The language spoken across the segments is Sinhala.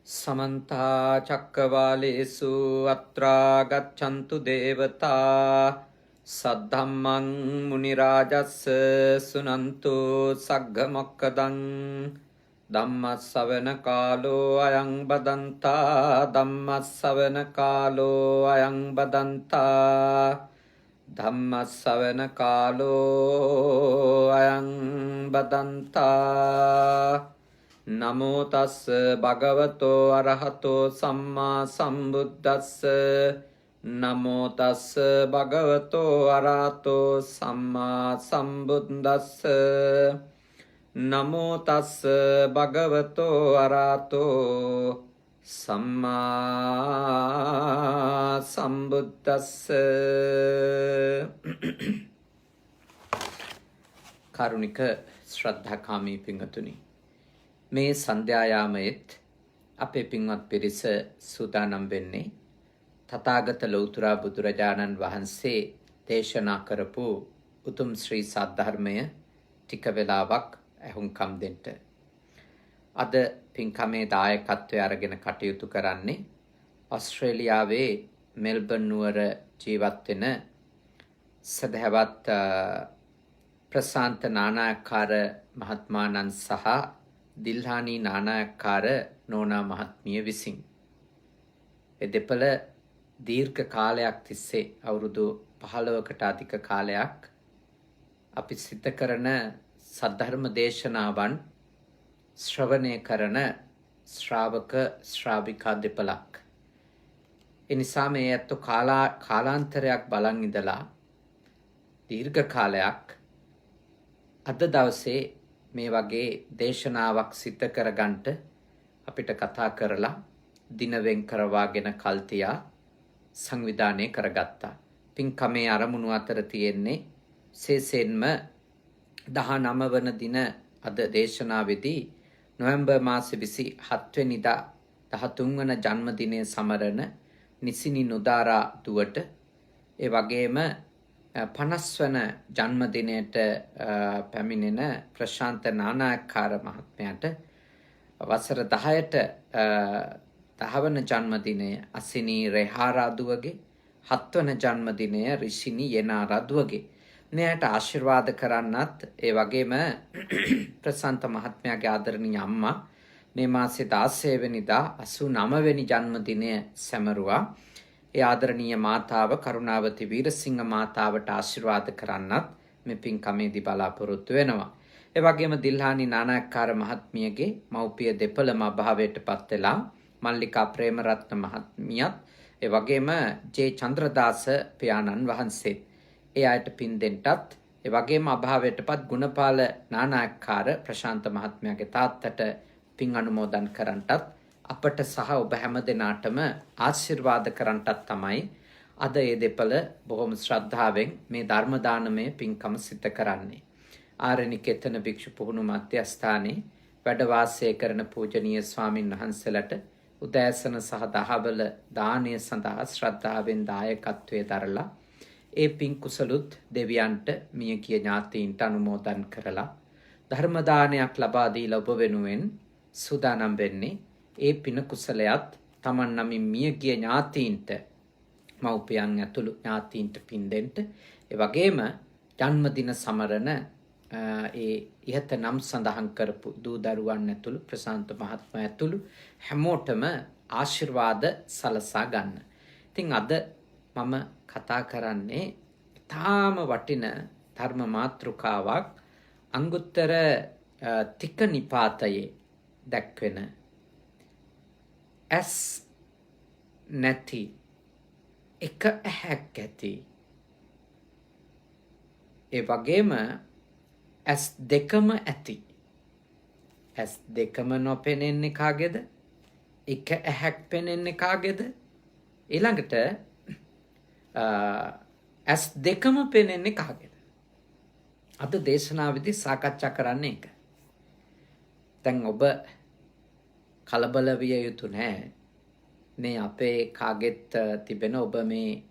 समन्ता चक्रवालेषु अत्रा गच्छन्तु देवता सद्धम्मं मुनिराजस्य सुनन्तु सग्गमोक्कदं धम्मश्रवणकालो अयं बदन्ता धम्मश्रवणकालो अयं बदन्ता धम्मश्रवणकालो अयं बदन्ता नमो तस् भगवतो अरहतो सम्मा सम्बुद्धस्स नमो तस् भगवतो अरहतो सम्मा सम्बुद्धस्स नमो तस् भगवतो अरहतो सम्मा सम्बुद्धस्स කාරුණික ශ්‍රද්ධාකාමී පින්වතුනි, මේ සන්ධ්‍යායාමයේත් අපේ පින්වත් පිරිස සූදානම් වෙන්නේ තථාගත ලෞතර බුදුරජාණන් වහන්සේ දේශනා කරපු උතුම් ශ්‍රී සද්ධර්මය ටික වෙලාවක් ඇහුම්කම් දෙන්න. අද පින්කමේ දායකත්වය අරගෙන කටයුතු කරන්නේ ඕස්ට්‍රේලියාවේ මෙල්බර්න් නුවර ජීවත් වෙන සදහවත් ප්‍රශාන්ත නානායක්කාර මහත්මාණන් සහ දිල්හානි නානායක්කාර නෝනා මහත්මිය විසින්. ඒ දෙපළ දීර්ඝ කාලයක් තිස්සේ අවුරුදු 15කට අධික කාලයක් අපි සිත කරන සද්ධර්ම දේශනාවන් ශ්‍රවණය කරන ශ්‍රාවක ශ්‍රාවිකා දෙපළක්. එනිසා මේ ඇත්තෝ කාලාන්තරයක් බලන් ඉඳලා දීර්ඝ කාලයක් අද දවසේ මේ වගේ දේශනාවක් සිද්ධ කරගන්නට අපිට කතා කරලා දින වෙන් කරවාගෙන කල්තියා සංවිධානය කරගත්තා. පින්කමේ අරමුණු අතර තියෙන්නේ සේසෙන්ම 19 වන දින අද දේශනාවේදී නොවැම්බර් මාසේ 27 වෙනිදා 13 වන ජන්මදිනය සමරන නිසිනි නුදාරා දුවට, ඒ වගේම 50 වන ජන්මදිනයට පැමිණෙන ප්‍රශාන්ත නානායක්කාර මහත්මයාට වසර 10ට 10 වන ජන්මදිනය අසිනී රෙහාරාදුවගේ, 7 වන ජන්මදිනය රිෂිනි යනාරාදුවගේ මෙයට ආශිර්වාද කරන්නත්, ඒ වගේම ප්‍රශාන්ත මහත්මයාගේ ආදරණීය අම්මා මේ මාසේ 16 වෙනිදා 89 වෙනි ජන්මදිනය සැමරුවා. ඒ ආදරණීය මාතාව කරුණාවති වීරසිංහ මාතාවට ආශිර්වාද කරන්නත් මේ පින්කමේදී බලාපොරොත්තු වෙනවා. ඒ වගේම දිල්හානි නානායක්කාර මහත්මියගේ මව්පිය දෙපළම අභාවයට පත් වෙලා මල්ලිකා ප්‍රේමරත්න මහත්මියත්, ඒ වගේම ජේ චන්ද්‍රදාස පියාණන් වහන්සේත් ඒ අයට පින් දෙන්නටත්, ඒ වගේම අභාවයටපත් ගුණපාල නානායක්කාර ප්‍රශාන්ත මහත්මයාගේ තාත්තට පින් අනුමෝදන් කරන්නටත් අපට සහ ඔබ හැම දෙනාටම ආශිර්වාද කරන්නටත් තමයි අද ඒ දෙපළ බොහොම ශ්‍රද්ධාවෙන් මේ ධර්ම දානමය පින්කම සිද්ධ කරන්නේ. ආරණිකේතන භික්ෂු පුහුණු මධ්‍යස්ථානයේ වැඩ වාසය කරන පූජනීය ස්වාමින් වහන්සේලාට උදෑසන සහ දහවල දානය සඳහා ශ්‍රද්ධාවෙන් දායකත්වයේ දරලා ඒ පින් කුසලුත් දෙවියන්ට මියගිය ඥාතීන්ට අනුමෝදන් කරලා ධර්ම දානයක් ලබා දීලා ඔබ වෙනුවෙන් සූදානම් වෙන්නේ ඒ පින කුසලයත් තමන් නමින් මියගිය ඥාතීන්ට, මව්පියන් ඇතුළු ඥාතීන්ට පින් දෙන්න, ඒ වගේම ජන්මදින සමරන ඒ ඉහත නම් සඳහන් කරපු දූ දරුවන් ඇතුළු ප්‍රශාන්ත මහත්මයා ඇතුළු හැමෝටම ආශිර්වාද සලසා ගන්න. ඉතින් අද මම කතා කරන්නේ ඊටාම වටින ධර්ම මාතෘකාවක්, අංගුත්තර තික නිපාතයේ දැක්වෙන ඇස් නැති එක ඇහැක් ඇති, ඒ වගේම ඇස් දෙකම ඇති. ඇස් දෙකම නොපෙනෙන්නේ කාගේද? එක ඇහැක් පෙනෙන්නේ කාගේද? ඊළඟට ඇස් දෙකම පෙනෙන්නේ කාගේද? අද දේශනාවේදී සාකච්ඡා කරන්නේ ඒක. දැන් ඔබ කලබල විය යුතු නැහැ. මේ අපේ කාගෙත් තිබෙන ඔබ මේ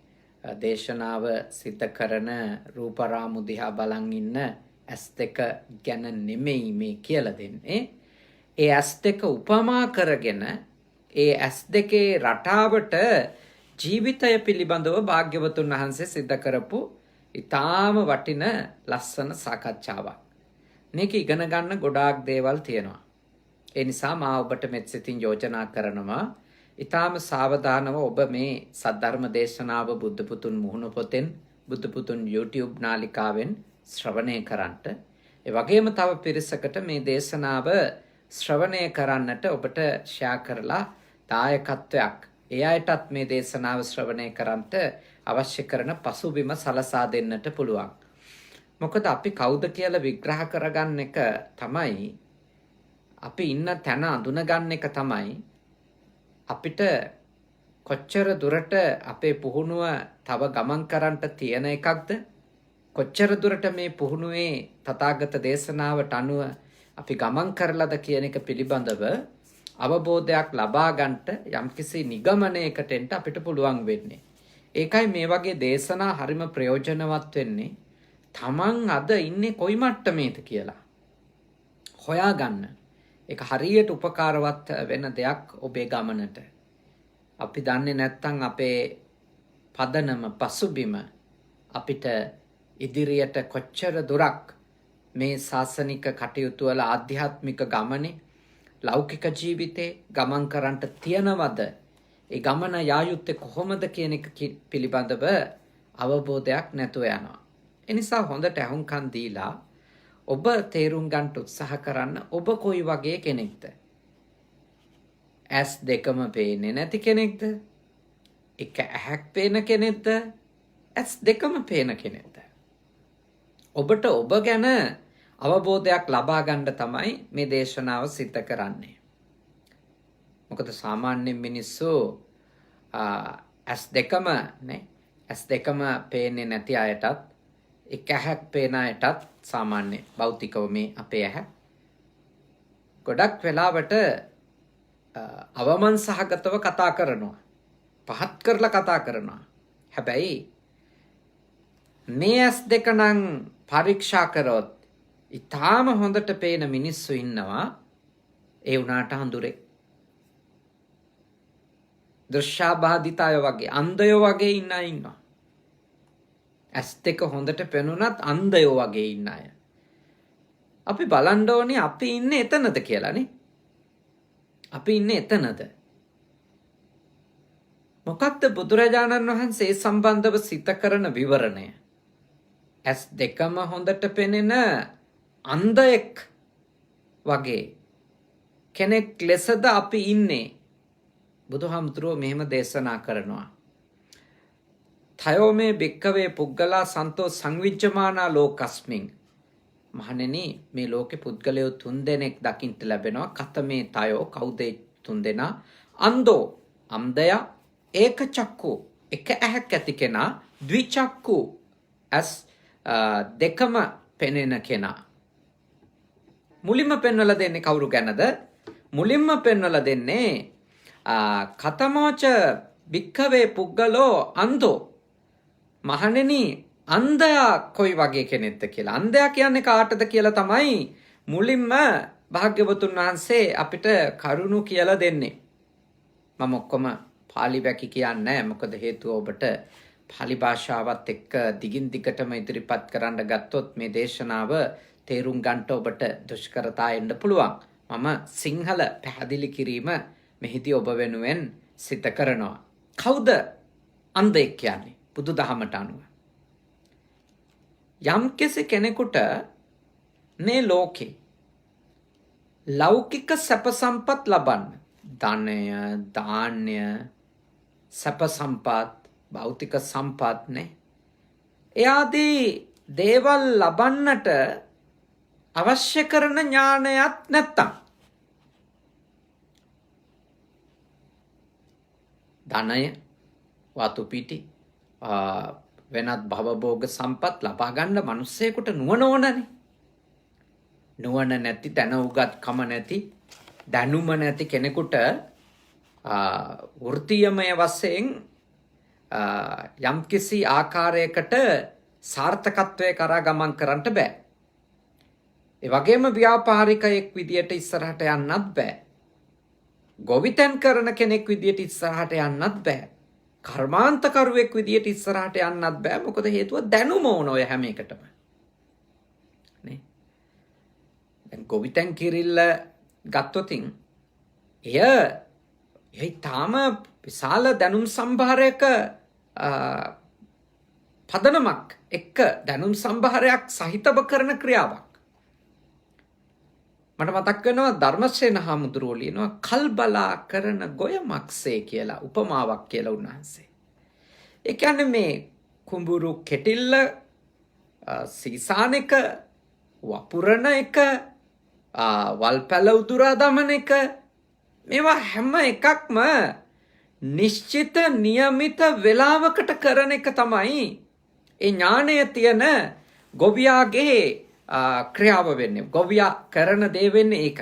දේශනාව සිද්ධ කරන රූපරාමු දිහා බලන් ඉන්න ඇස් දෙක ගැන නෙමෙයි මේ කියලා දෙන්නේ. ඒ ඇස් දෙක උපමා කරගෙන ඒ ඇස් දෙකේ රටාවට ජීවිතය පිළිබඳව භාග්‍යවතුන් වහන්සේ සිද්ධ කරපු ඉතාම වටින ලස්සන සාකච්ඡාවක්. මේක ඉගෙන ගන්න ගොඩාක් දේවල් තියෙනවා. ඒ නිසා මා ඔබට මෙත් සිතින් යෝජනා කරනවා ඉතාම සාවධානව ඔබ මේ සද්ධර්ම දේශනාව බුද්ධ පුතුන් මුහුණ පොතෙන් බුද්ධ පුතුන් YouTube නාලිකාවෙන් ශ්‍රවණය කරන්නට. ඒ වගේම තව පිරිසකට මේ දේශනාව ශ්‍රවණය කරන්නට ඔබට ෂෙයා කරලා දායකත්වයක් ඒ අයටත් මේ දේශනාව ශ්‍රවණය කරන්නට අවශ්‍ය කරන පසුබිම සලසා දෙන්නට පුළුවන්. මොකද අපි කවුද කියලා විග්‍රහ කරගන්න එක තමයි අපි ඉන්න තැන අඳුනගන්න එක තමයි අපිට කොච්චර දුරට අපේ පුහුණුව තව ගමන් කරන්නට තියෙන එකක්ද, කොච්චර දුරට මේ පුහුණුවේ තථාගත දේශනාවට අනුව අපි ගමන් කරලාද කියන එක පිළිබඳව අවබෝධයක් ලබා ගන්නට යම්කිසි නිගමනයකට එන්න අපිට පුළුවන් වෙන්නේ. ඒකයි මේ වගේ දේශනා හරිම ප්‍රයෝජනවත් වෙන්නේ. තමන් අද ඉන්නේ කොයි මට්ටමේද කියලා හොයාගන්න. ඒක හරියට උපකාරවත් වෙන දෙයක් ඔබේ ගමනට. අපි දන්නේ නැත්නම් අපේ පදනම පසුබිම අපිට ඉදිරියට කොච්චර දුරක් මේ ශාසනික කටයුතු වල ආධ්‍යාත්මික ගමනේ ලෞකික ජීවිතේ ගමන් කරන්නට තියනවද? ඒ ගමන යා යුත්තේ කොහොමද කියන එක පිළිබඳව අවබෝධයක් නැතුව යනවා. ඒ නිසා හොඳට අහුම්කම් දීලා ඔබ තේරුම් ගන්න උත්සාහ කරන්න ඔබ කොයි වගේ කෙනෙක්ද? ඇස් දෙකම පේන්නේ නැති කෙනෙක්ද? එක ඇහක් පේන කෙනෙක්ද? ඇස් දෙකම පේන කෙනෙක්ද? ඔබට ඔබ ගැන අවබෝධයක් ලබා ගන්න තමයි මේ දේශනාව සිද්ධ කරන්නේ. මොකද සාමාන්‍ය මිනිස්සු ඇස් දෙකම නේ ඇස් දෙකම පේන්නේ නැති අයටත් එක ඇහක් පේන අයටත් සාමාන්‍ය භෞතිකව මේ අපේ ඇහ ගොඩක් වෙලාවට අවමන් සහගතව කතා කරනවා, පහත් කරලා කතා කරනවා. හැබැයි මේ ඇස් දෙක නම් පරීක්ෂා කරොත් ඉතාම හොඳට පේන මිනිස්සු ඉන්නවා. ඒ වුණාට හඳුරේ දෘශ්‍යාබාධිතය වගේ අන්ධයෝ වගේ ඉන්න අය ඉන්නවා. ඇස් දෙක හොඳට පෙනුනත් අන්ධයෝ වගේ ඉන්න අය. අපි බලන්න ඕනේ අපි ඉන්නේ එතනද කියලානේ. අපි ඉන්නේ එතනද? මොකක්ද බුදුරජාණන් වහන්සේ සම්බන්ධව සිත කරන විවරණය? ඇස් දෙකම හොඳට පෙනෙන අන්ධයෙක් වගේ කෙනෙක් ලෙසද අපි ඉන්නේ? බුදුහාමුදුරුවෝ මෙහෙම දේශනා කරනවා. තයෝ මේ භික්කවේ පුද්ගලා සන්තෝ සංවිජ්ජමානා ලෝකස්මින්. මහණෙනි, මේ ලෝකේ පුද්ගලයෝ 3 දෙනෙක් දකින්ට ලැබෙනවා. කතමේ තයෝ, කවුද 3 දෙනා? අන්ධෝ, අන්ධයා, ඒක චක්කු, එක ඇහක් ඇති කෙනා, ද්විචක්කු, ඇස් දෙකම පෙනෙන කෙනා. මුලින්ම පෙන්වලා දෙන්නේ කවුරු ගැනද? මුලින්ම පෙන්වලා දෙන්නේ කතමෝච භික්ඛවේ පුද්ගලෝ අන්ධෝ. මහණෙනි, අන්ධයා කොයි වගේ කෙනෙක්ද කියලා. අන්ධයා කියන්නේ කාටද කියලා තමයි මුලින්ම භාග්‍යවතුන් වහන්සේ අපිට කරුණු කියලා දෙන්නේ. මම ඔක්කොම පාලි වැකි කියන්නේ නැහැ. මොකද හේතුව ඔබට පාලි භාෂාවත් එක්ක දිගින් දිගටම ඉදිරිපත් කරන්න ගත්තොත් මේ දේශනාව තේරුම් ගන්නට ඔබට දුෂ්කරතා එන්න පුළුවන්. මම සිංහල පැහැදිලි කිරීම මෙහිදී ඔබ වෙනුවෙන් සිත කරනවා. කවුද අන්ධයෙක් කියන්නේ? බුදුදහමට අනුව යම්කිසි කෙනෙකුට මේ ලෝකේ ලෞකික සැප සම්පත් ලබන්න, ධනය, ධාන්‍ය, සැප සම්පත්, භෞතික සම්පත් නේ, එයාදී දේවල් ලබන්නට අවශ්‍ය කරන ඥානයක් නැත්තම්, ධනය, වතු පිටි, වෙනත් භවභෝග සම්පත් ලබා ගන්න මිනිස්සෙකුට නුවණ ඕනනේ. නුවණ නැති, දැන උගත්කම නැති, දැනුම නැති කෙනෙකුට වෘත්තීයමය වශයෙන් යම්කිසි ආකාරයකට සාර්ථකත්වයේ කරා ගමන් කරන්නට බෑ. ඒ වගේම ව්‍යාපාරිකයෙක් විදියට ඉස්සරහට යන්නත් බෑ. ගොවිතැන් කරන කෙනෙක් විදියට ඉස්සරහට යන්නත් බෑ. කර්මාන්තකරුවෙක් විදියට ඉස්සරහට යන්නත් බෑ. මොකද හේතුව දැනුම ඕන ඔය හැම එකටම. නේ? දැන් ගොවිතැන් කිරිල්ල ගත්තොතින් එය තාම විශාල දැනුම් සම්භාරයක පදනමක් එක්ක දැනුම් සම්භාරයක් සහිතව කරන ක්‍රියාවක්. මට මතක් වෙනවා ධර්මශ්‍රේණ හාමුදුරුවෝ ලියනවා කල්බලා කරන ගොයමක්සේ කියලා උපමාවක් කියලා උන්වහන්සේ. ඒ කියන්නේ මේ කුඹුරු කෙටිල්ල සීසාන එක වපුරන එක වල් පැල උදුරා දමන එක මේවා හැම එකක්ම නිශ්චිත නියමිත වේලාවකට කරන එක තමයි ඒ ඥානය තියෙන ගොවියාගේ ක්‍රියාව වෙන්නේ. ගොවියා කරන දේ වෙන්නේ ඒක.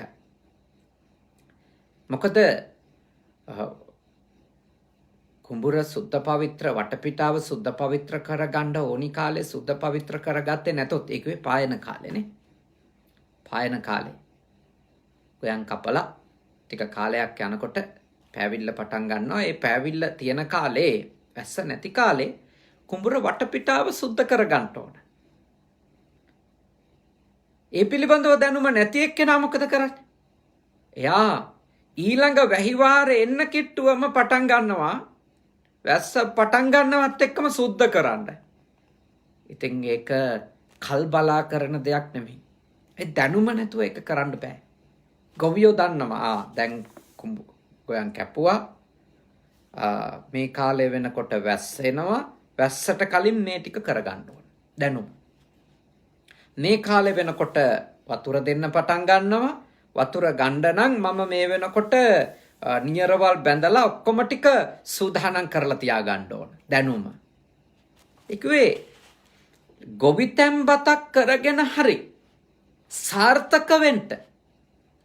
මොකද කුඹුර සුද්ධ පවිත්‍ර වටපිටාව සුද්ධ පවිත්‍ර කරගන්න ඕනි කාලේ සුද්ධ පවිත්‍ර කරගත්තේ නැතොත් ඒකේ පායන කාලේනේ. පායන කාලේ ගොයන් කපලා ටික කාලයක් යනකොට පෑවිල්ල පටන් ගන්නවා. ඒ පෑවිල්ල තියෙන කාලේ වැස්ස නැති කාලේ කුඹුර වටපිටාව සුද්ධ කරගන්න ඕන. ඒ පිළිබඳව දැනුම නැති එක්කෙනා මොකද කරන්නේ? එයා ඊළඟ වැහිවාරේ එන්න කිට්ටුවම පටන් ගන්නවා. වැස්ස පටන් ගන්නවත් එක්කම සුද්ධ කරන්න. ඉතින් ඒක කල්බලා කරන දෙයක් නෙමෙයි. ඒ දැනුම නැතුව ඒක කරන්න බෑ. ගොවියෝ දන්නවා දැන් ගොයන් කැපුවා මේ කාලේ වෙනකොට වැස්ස එනවා. වැස්සට කලින් මේ ටික කරගන්න ඕන. දැනුම. මේ කාලේ වෙනකොට වතුර දෙන්න පටන් ගන්නවා. වතුර ගන්න නම් මම මේ වෙනකොට නියරවල් බැඳලා ඔක්කොම ටික සූදානම් කරලා තියාගන්න ඕන. දැනුම. ඒකේ ගොවිතැන් බතක් කරගෙන හරි සාර්ථක වෙන්න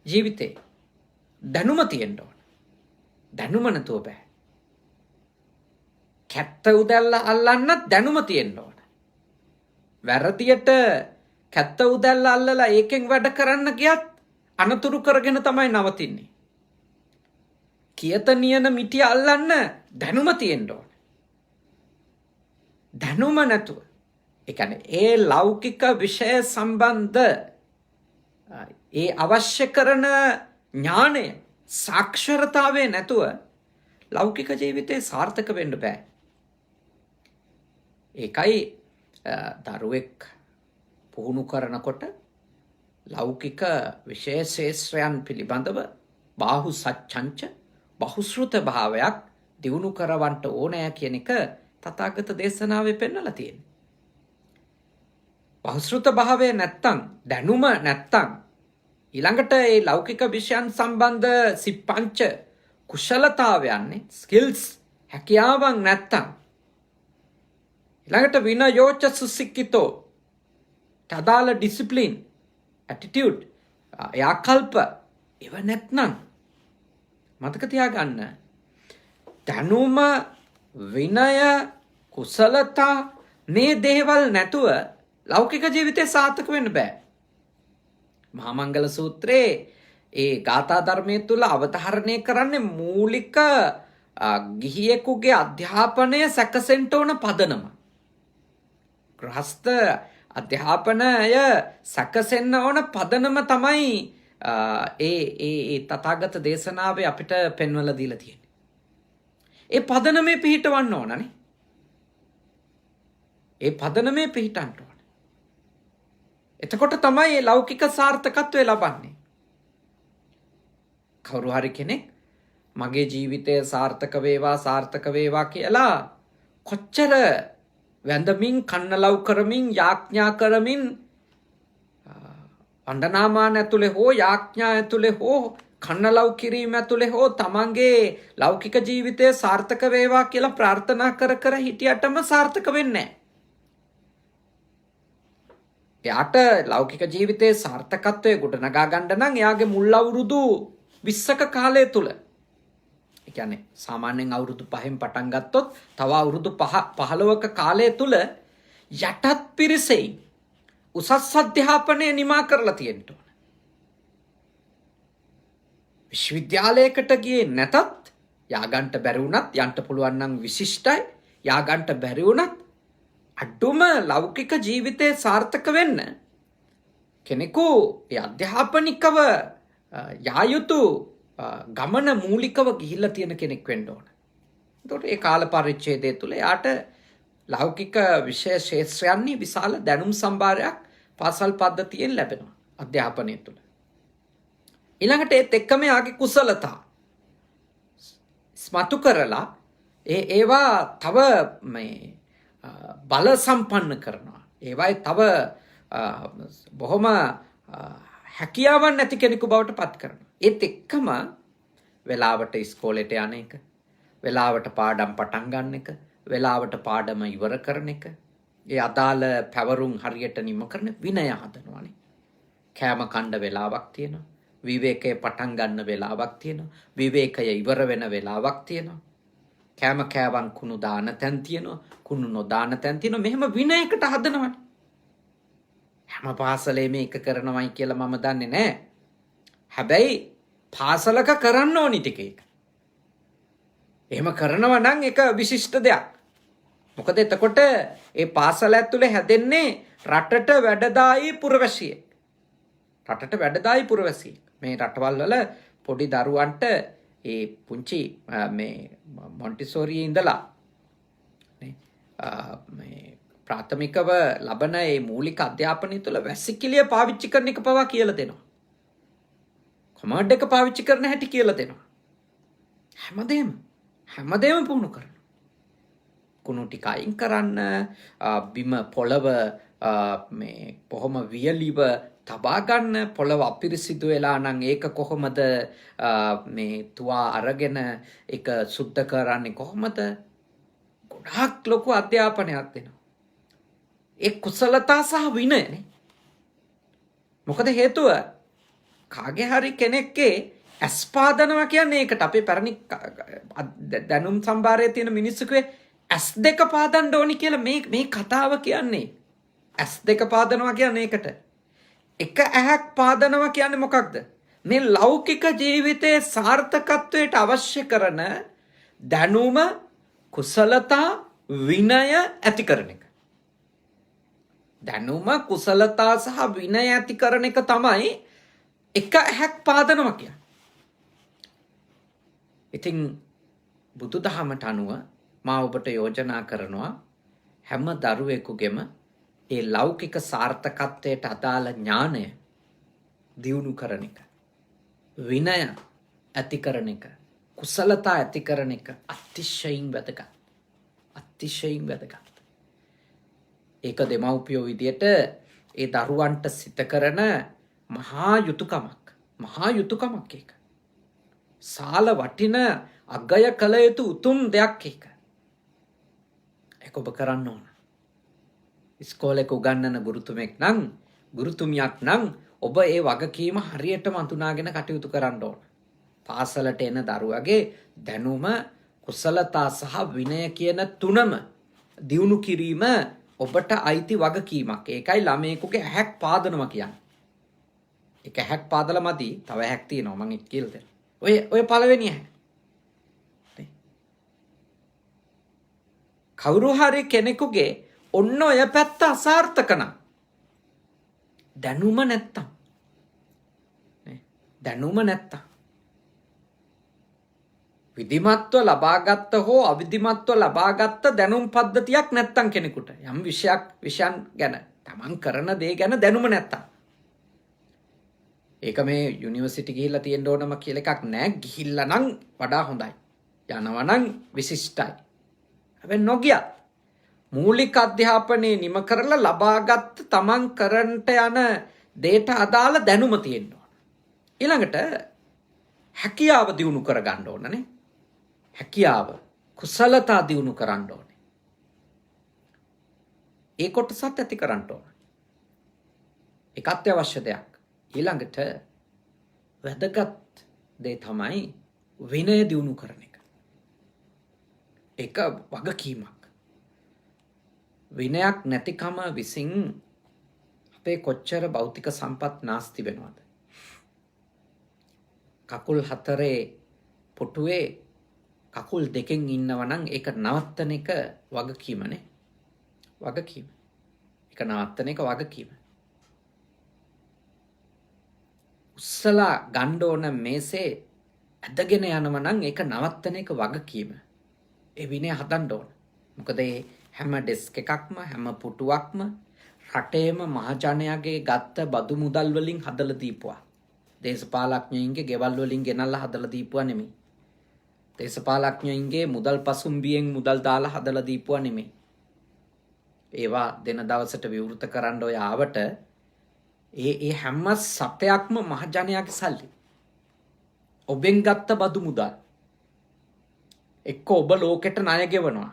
ජීවිතේ දැනුම තියෙන්න ඕන. දැනුම නැතුව බෑ. කැත්ත උදැල්ල අල්ලන්නත් දැනුම තියෙන්න ඕන. වැරදියට කැත්ත උදැල්ල අල්ලලා ඒකෙන් වැඩ කරන්න ගියත් අනතුරු කරගෙන තමයි නවතින්නේ. කියත නියන මිටිය අල්ලන්න දැනුම තියෙන්න ඕන. දැනුම නැතුව ඒ කියන්නේ ඒ ලෞකික විෂය සම්බන්ධ ඒ අවශ්‍ය කරන ඥානය සාක්ෂරතාවය නැතුව ලෞකික ජීවිතේ සාර්ථක වෙන්න බෑ. ඒකයි දරුවෙක් පුහුණු කරනකොට ලෞකික විශේෂ ශේෂ්ත්‍රයන් පිළිබඳව බාහු සච්ඡංච බහුශෘත භාවයක් දියුණු කරවන්න ඕනෑ කියන එක තථාගත දේශනාවේ පෙන්වලා තියෙනවා. බහුශෘත භාවය නැත්තම් දැනුම නැත්තම් ඊළඟට ඒ ලෞකික විෂයන් සම්බන්ධ සිප්පංච කුශලතාවයන්නේ ස්කිල්ස් හැකියාවන් නැත්තම් ඊළඟට විනයෝච සුසික්කිතෝ තදාල ඩිසිප්ලින් ඇටිටියුඩ් යාකල්ප ඒව නැත්නම් මතක තියාගන්න දැනුම විනය කුසලතා මේ දේවල් නැතුව ලෞකික ජීවිතේ සාර්ථක වෙන්න බෑ. මහා මංගල සූත්‍රයේ ඒ ගාථා ධර්මයේ තුල අවතහරණය කරන්නේ මූලික ගිහියෙකුගේ අධ්‍යාපනය සැකසෙන්න ඕන පදනම. ගෘහස්ත අධ්‍යාපනය සැකසෙන්න ඕන පදනම තමයි ඒ තථාගත දේශනාවේ අපිට පෙන්වලා දීලා තියෙන්නේ. ඒ පදනමේ පිහිටවන්න ඕනනේ. ඒ පදනමේ පිහිටන්න ඕන. එතකොට තමයි මේ ලෞකික සාර්ථකත්වය ලබන්නේ. කවුරු හරි කෙනෙක් මගේ ජීවිතය සාර්ථක වේවා කියලා කොච්චර වැඳමින් කන්නලව් කරමින් යාඥා කරමින් වන්දනාමාන ඇතුලේ හෝ යාඥා ඇතුලේ හෝ කන්නලව් කිරීම ඇතුලේ හෝ තමන්ගේ ලෞකික ජීවිතය සාර්ථක වේවා කියලා ප්‍රාර්ථනා කර හිටියටම සාර්ථක වෙන්නේ නැහැ. එයාට ලෞකික ජීවිතයේ සාර්ථකත්වය ගොඩනගා ගන්න නම් එයාගේ මුල් අවුරුදු 20ක කාලය තුල ඒ කියන්නේ සාමාන්‍යයෙන් අවුරුදු 5න් පටන් ගත්තොත් තව අවුරුදු 15ක කාලය තුල යටත් පිරිසෙයි උසස් අධ්‍යාපනය නිමා කරලා තියෙන්න ඕන. විශ්වවිද්‍යාලයකට ගියේ නැතත් යාගන්ට බැරි වුණත් යන්න පුළුවන් නම් විශිෂ්ටයි. යාගන්ට බැරි වුණත් අඩුම ලෞකික ජීවිතේ සාර්ථක වෙන්න කෙනෙකු ඒ අධ්‍යාපනිකව යා යුතු ගමන මූලිකව ගිහිල්ලා තියෙන කෙනෙක් වෙන්න ඕන. එතකොට ඒ කාල පරිච්ඡේදය තුළ යාට ලෞකික විෂය ශාස්ත්‍රයන්හි විශාල දැනුම් සම්භාරයක් පාසල් පද්ධතියෙන් ලැබෙනවා අධ්‍යාපනය තුළ. ඊළඟට ඒත් එක්කම යාගේ කුසලතා ස්මතු කරලා ඒවා තව මේ බල සම්පන්න කරනවා. ඒවයි තව බොහොම හැකියාවන් නැති කෙනෙකු බවට පත් කරනවා. ඒත් එක්කම වෙලාවට ඉස්කෝලේට යන එක, වෙලාවට පාඩම් පටන් ගන්න එක, වෙලාවට පාඩම ඉවර කරන එක, ඒ අදාළ පැවරුම් හරියට නිම කරන විනය හදනවානේ. කෑම කණ්ඩ වෙලාවක් තියෙනවා. විවේකයේ පටන් ගන්න වෙලාවක් තියෙනවා. විවේකය ඉවර වෙන වෙලාවක් තියෙනවා. කෑම කෑවන් කුණු දාන තැන් තියෙනවා. කුණු නොදාන තැන් තියෙනවා. මෙහෙම විනයකට හදනවානේ. හැම පාසලේම එක කරනවයි කියලා මම දන්නේ නැහැ. හැබැයි පාසලක කරන්න ඕනි ටික ඒක. එහෙම කරනවා නම් ඒක විශිෂ්ට දෙයක්. මොකද එතකොට ඒ පාසල ඇතුලේ හැදෙන්නේ රටට වැඩදායී පුරවැසියෙක්. රටට වැඩදායී පුරවැසියෙක්. මේ රටවල් වල පොඩි දරුවන්ට ඒ පුංචි මේ මොන්ටිසෝරියේ ඉඳලා මේ ප්‍රාථමිකව ලබන ඒ මූලික අධ්‍යාපනය තුළ වැසිකිළිය පාවිච්චි කරන එක පවා කියලා දෙනවා. කමාන්ඩ් එක පාවිච්චි කරන හැටි කියලා දෙනවා. හැමදේම පුහුණු කරනවා. කුණු ටික අයින් කරන්න, බිම පොළව මේ කොහොම වියලිව තබා ගන්න, පොළව අපිරිසිදු වෙලා නම් ඒක කොහොමද මේ තුවා අරගෙන ඒක සුද්ධ කරන්නේ කොහොමද? ගොඩාක් ලොකු අධ්‍යාපනයක් දෙනවා. ඒ කුසලතා සහ විනයනේ. මොකද හේතුව කාගේ හරි කෙනෙක්ගේ ඇස් පාදනවා කියන්නේ ඒකට. අපේ පැරණි දැනුම් සම්භාරයේ තියෙන මිනිස්සුකේ ඇස් දෙක පාදන්න ඕනි කියලා මේ කතාව කියන්නේ. ඇස් දෙක පාදනවා කියන්නේ ඒකට. එක ඇහැක් පාදනවා කියන්නේ මොකක්ද? මේ ලෞකික ජීවිතයේ සාර්ථකත්වයට අවශ්‍ය කරන දැනුම, කුසලතා, විනය ඇති කරන එක. දැනුම, කුසලතා සහ විනය ඇති කරන එක තමයි එක ඇහැක් පාදනවා කියන්නේ. ඉතින් බුදුදහමට අනුව මා ඔබට යෝජනා කරනවා හැම දරුවෙකුගේම ඒ ලෞකික සාර්ථකත්වයට අදාළ ඥානය දියුණු කරන එක, විනය ඇති කරන එක, කුසලතා ඇති කරන එක අතිශයින් වැදගත්. අතිශයින් වැදගත්. ඒක දෙමව්පියෝ විදියට ඒ දරුවන්ට සිත කරන මහා යුතුයකමක්. මහා යුතුයකමක් ඒක. සාල වටින අගය කළ යුතු උතුම් දෙයක් ඒක. ඒක ඔබ කරන්න ඕන. ඉස්කෝලේක උගන්වන ගුරුතුමෙක් නම්, ගුරුතුමියක් නම් ඔබ ඒ වගකීම හරියටම අඳුනාගෙන කටයුතු කරන්න ඕන. පාසලට එන දරුවගේ දැනුම, කුසලතා සහ විනය කියන තුනම දියුණු කිරීම ඔබට අයිති වගකීමක්. ඒකයි ළමයෙකුගේ ඇහැක් පාදනවා කියන්නේ. ඒක ඇහැක් පාදලා මදි. තව ඇහැක් තියෙනවා මම ඒක කියලා දෙන්න. ඔය පළවෙනි ඇහැ. කවුරු හරි කෙනෙකුගේ ඔන්න ඔය පැත්ත අසාර්ථක නම්, දැනුම නැත්තම් විධිමත්ව ලබාගත්ත හෝ අවිධිමත්ව ලබාගත්ත දැනුම් පද්ධතියක් නැත්තම් කෙනෙකුට යම් විෂයන් ගැන, තමන් කරන දේ ගැන දැනුම නැත්තම්, ඒක මේ යුනිවර්සිටි ගිහිල්ලා තියෙන්න ඕනම කියලා එකක් නෑ. ගිහිල්ලා නම් වඩා හොඳයි. යනවා නම් විශිෂ්ටයි. හැබැයි නොගියත් මූලික අධ්‍යාපනයේ නිම කරලා ලබාගත් තමන් කරන්ට යන දේට අදාළ දැනුම තියෙන්න ඕන. ඊළඟට හැකියාව දියුණු කරගන්න ඕනනේ. හැකියාව, කුසලතා දියුණු කරන්න ඕනේ. ඒ කොටසත් ඇති කරන්න ඕන. ඒක අත්‍යවශ්‍ය දෙයක්. ඊළඟට වැදගත් දේ තමයි විනය දියුණු කරන එක. ඒක වගකීමක්. විනයක් නැතිකම විසින් අපේ කොච්චර භෞතික සම්පත් නාස්ති වෙනවද? කකුල් හතරේ පුටුවේ කකුල් දෙකෙන් ඉන්නව නම් ඒක නවත්තන එක වගකීමනේ. වගකීම. ඒක නවත්තන එක වගකීම. උස්සලා ගන්න ඕන මේසේ ඇදගෙන යනව නම් ඒක නවත්තන එක වගකීම. ඒ විනය හදන්න ඕන. මොකද ඒ හැම ඩෙස්ක් එකක්ම හැම පුටුවක්ම රටේම මහජනයාගේ ගත්ත බදු මුදල් වලින් හදලා දීපුවා. දේශපාලඥයින්ගේ ගෙවල් වලින් ගෙනල්ලා හදලා දීපුවා නෙමෙයි. දේශපාලඥයින්ගේ මුදල් පසුම්බියෙන් මුදල් දාලා හදලා දීපුවා නෙමෙයි. ඒවා දෙන දවසට විවෘත කරන්න ඔය ආවට ඒ හැම සපයක්ම මහජනයාගේ සල්ලි. ඔබෙන් ගත්ත බදු මුදල්. එක්ක ඔබ ලෝකෙට ණය ගෙවනවා.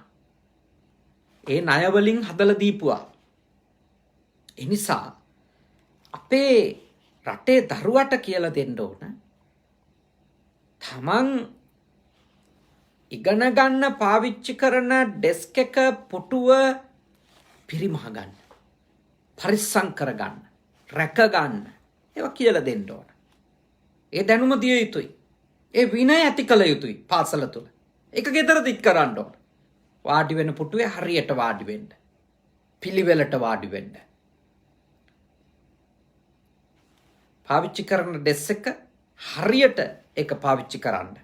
ඒ ණය වලින් හදලා දීපුවා. ඒ නිසා අපේ රටේ දරුවට කියලා දෙන්න ඕන. තමන් ඉගෙන ගන්න පාවිච්චි කරන ඩෙස්ක් එක පුටුව පිරිමහ ගන්න. පරිස්සම් කර ගන්න. රැක ගන්න. ඒවා කියලා දෙන්න ඕන. ඒ දැනුම දිය යුතුයි. ඒ විනය ඇති කළ යුතුයි පාසල තුල. ඒක ගෙදර දික් කරන්න ඕන. වාඩි වෙන පුටුවේ හරියට වාඩි වෙන්න. පිළිවෙලට වාඩි වෙන්න. පාවිච්චි කරන ඩෙස් එක හරියට ඒක පාවිච්චි කරන්න.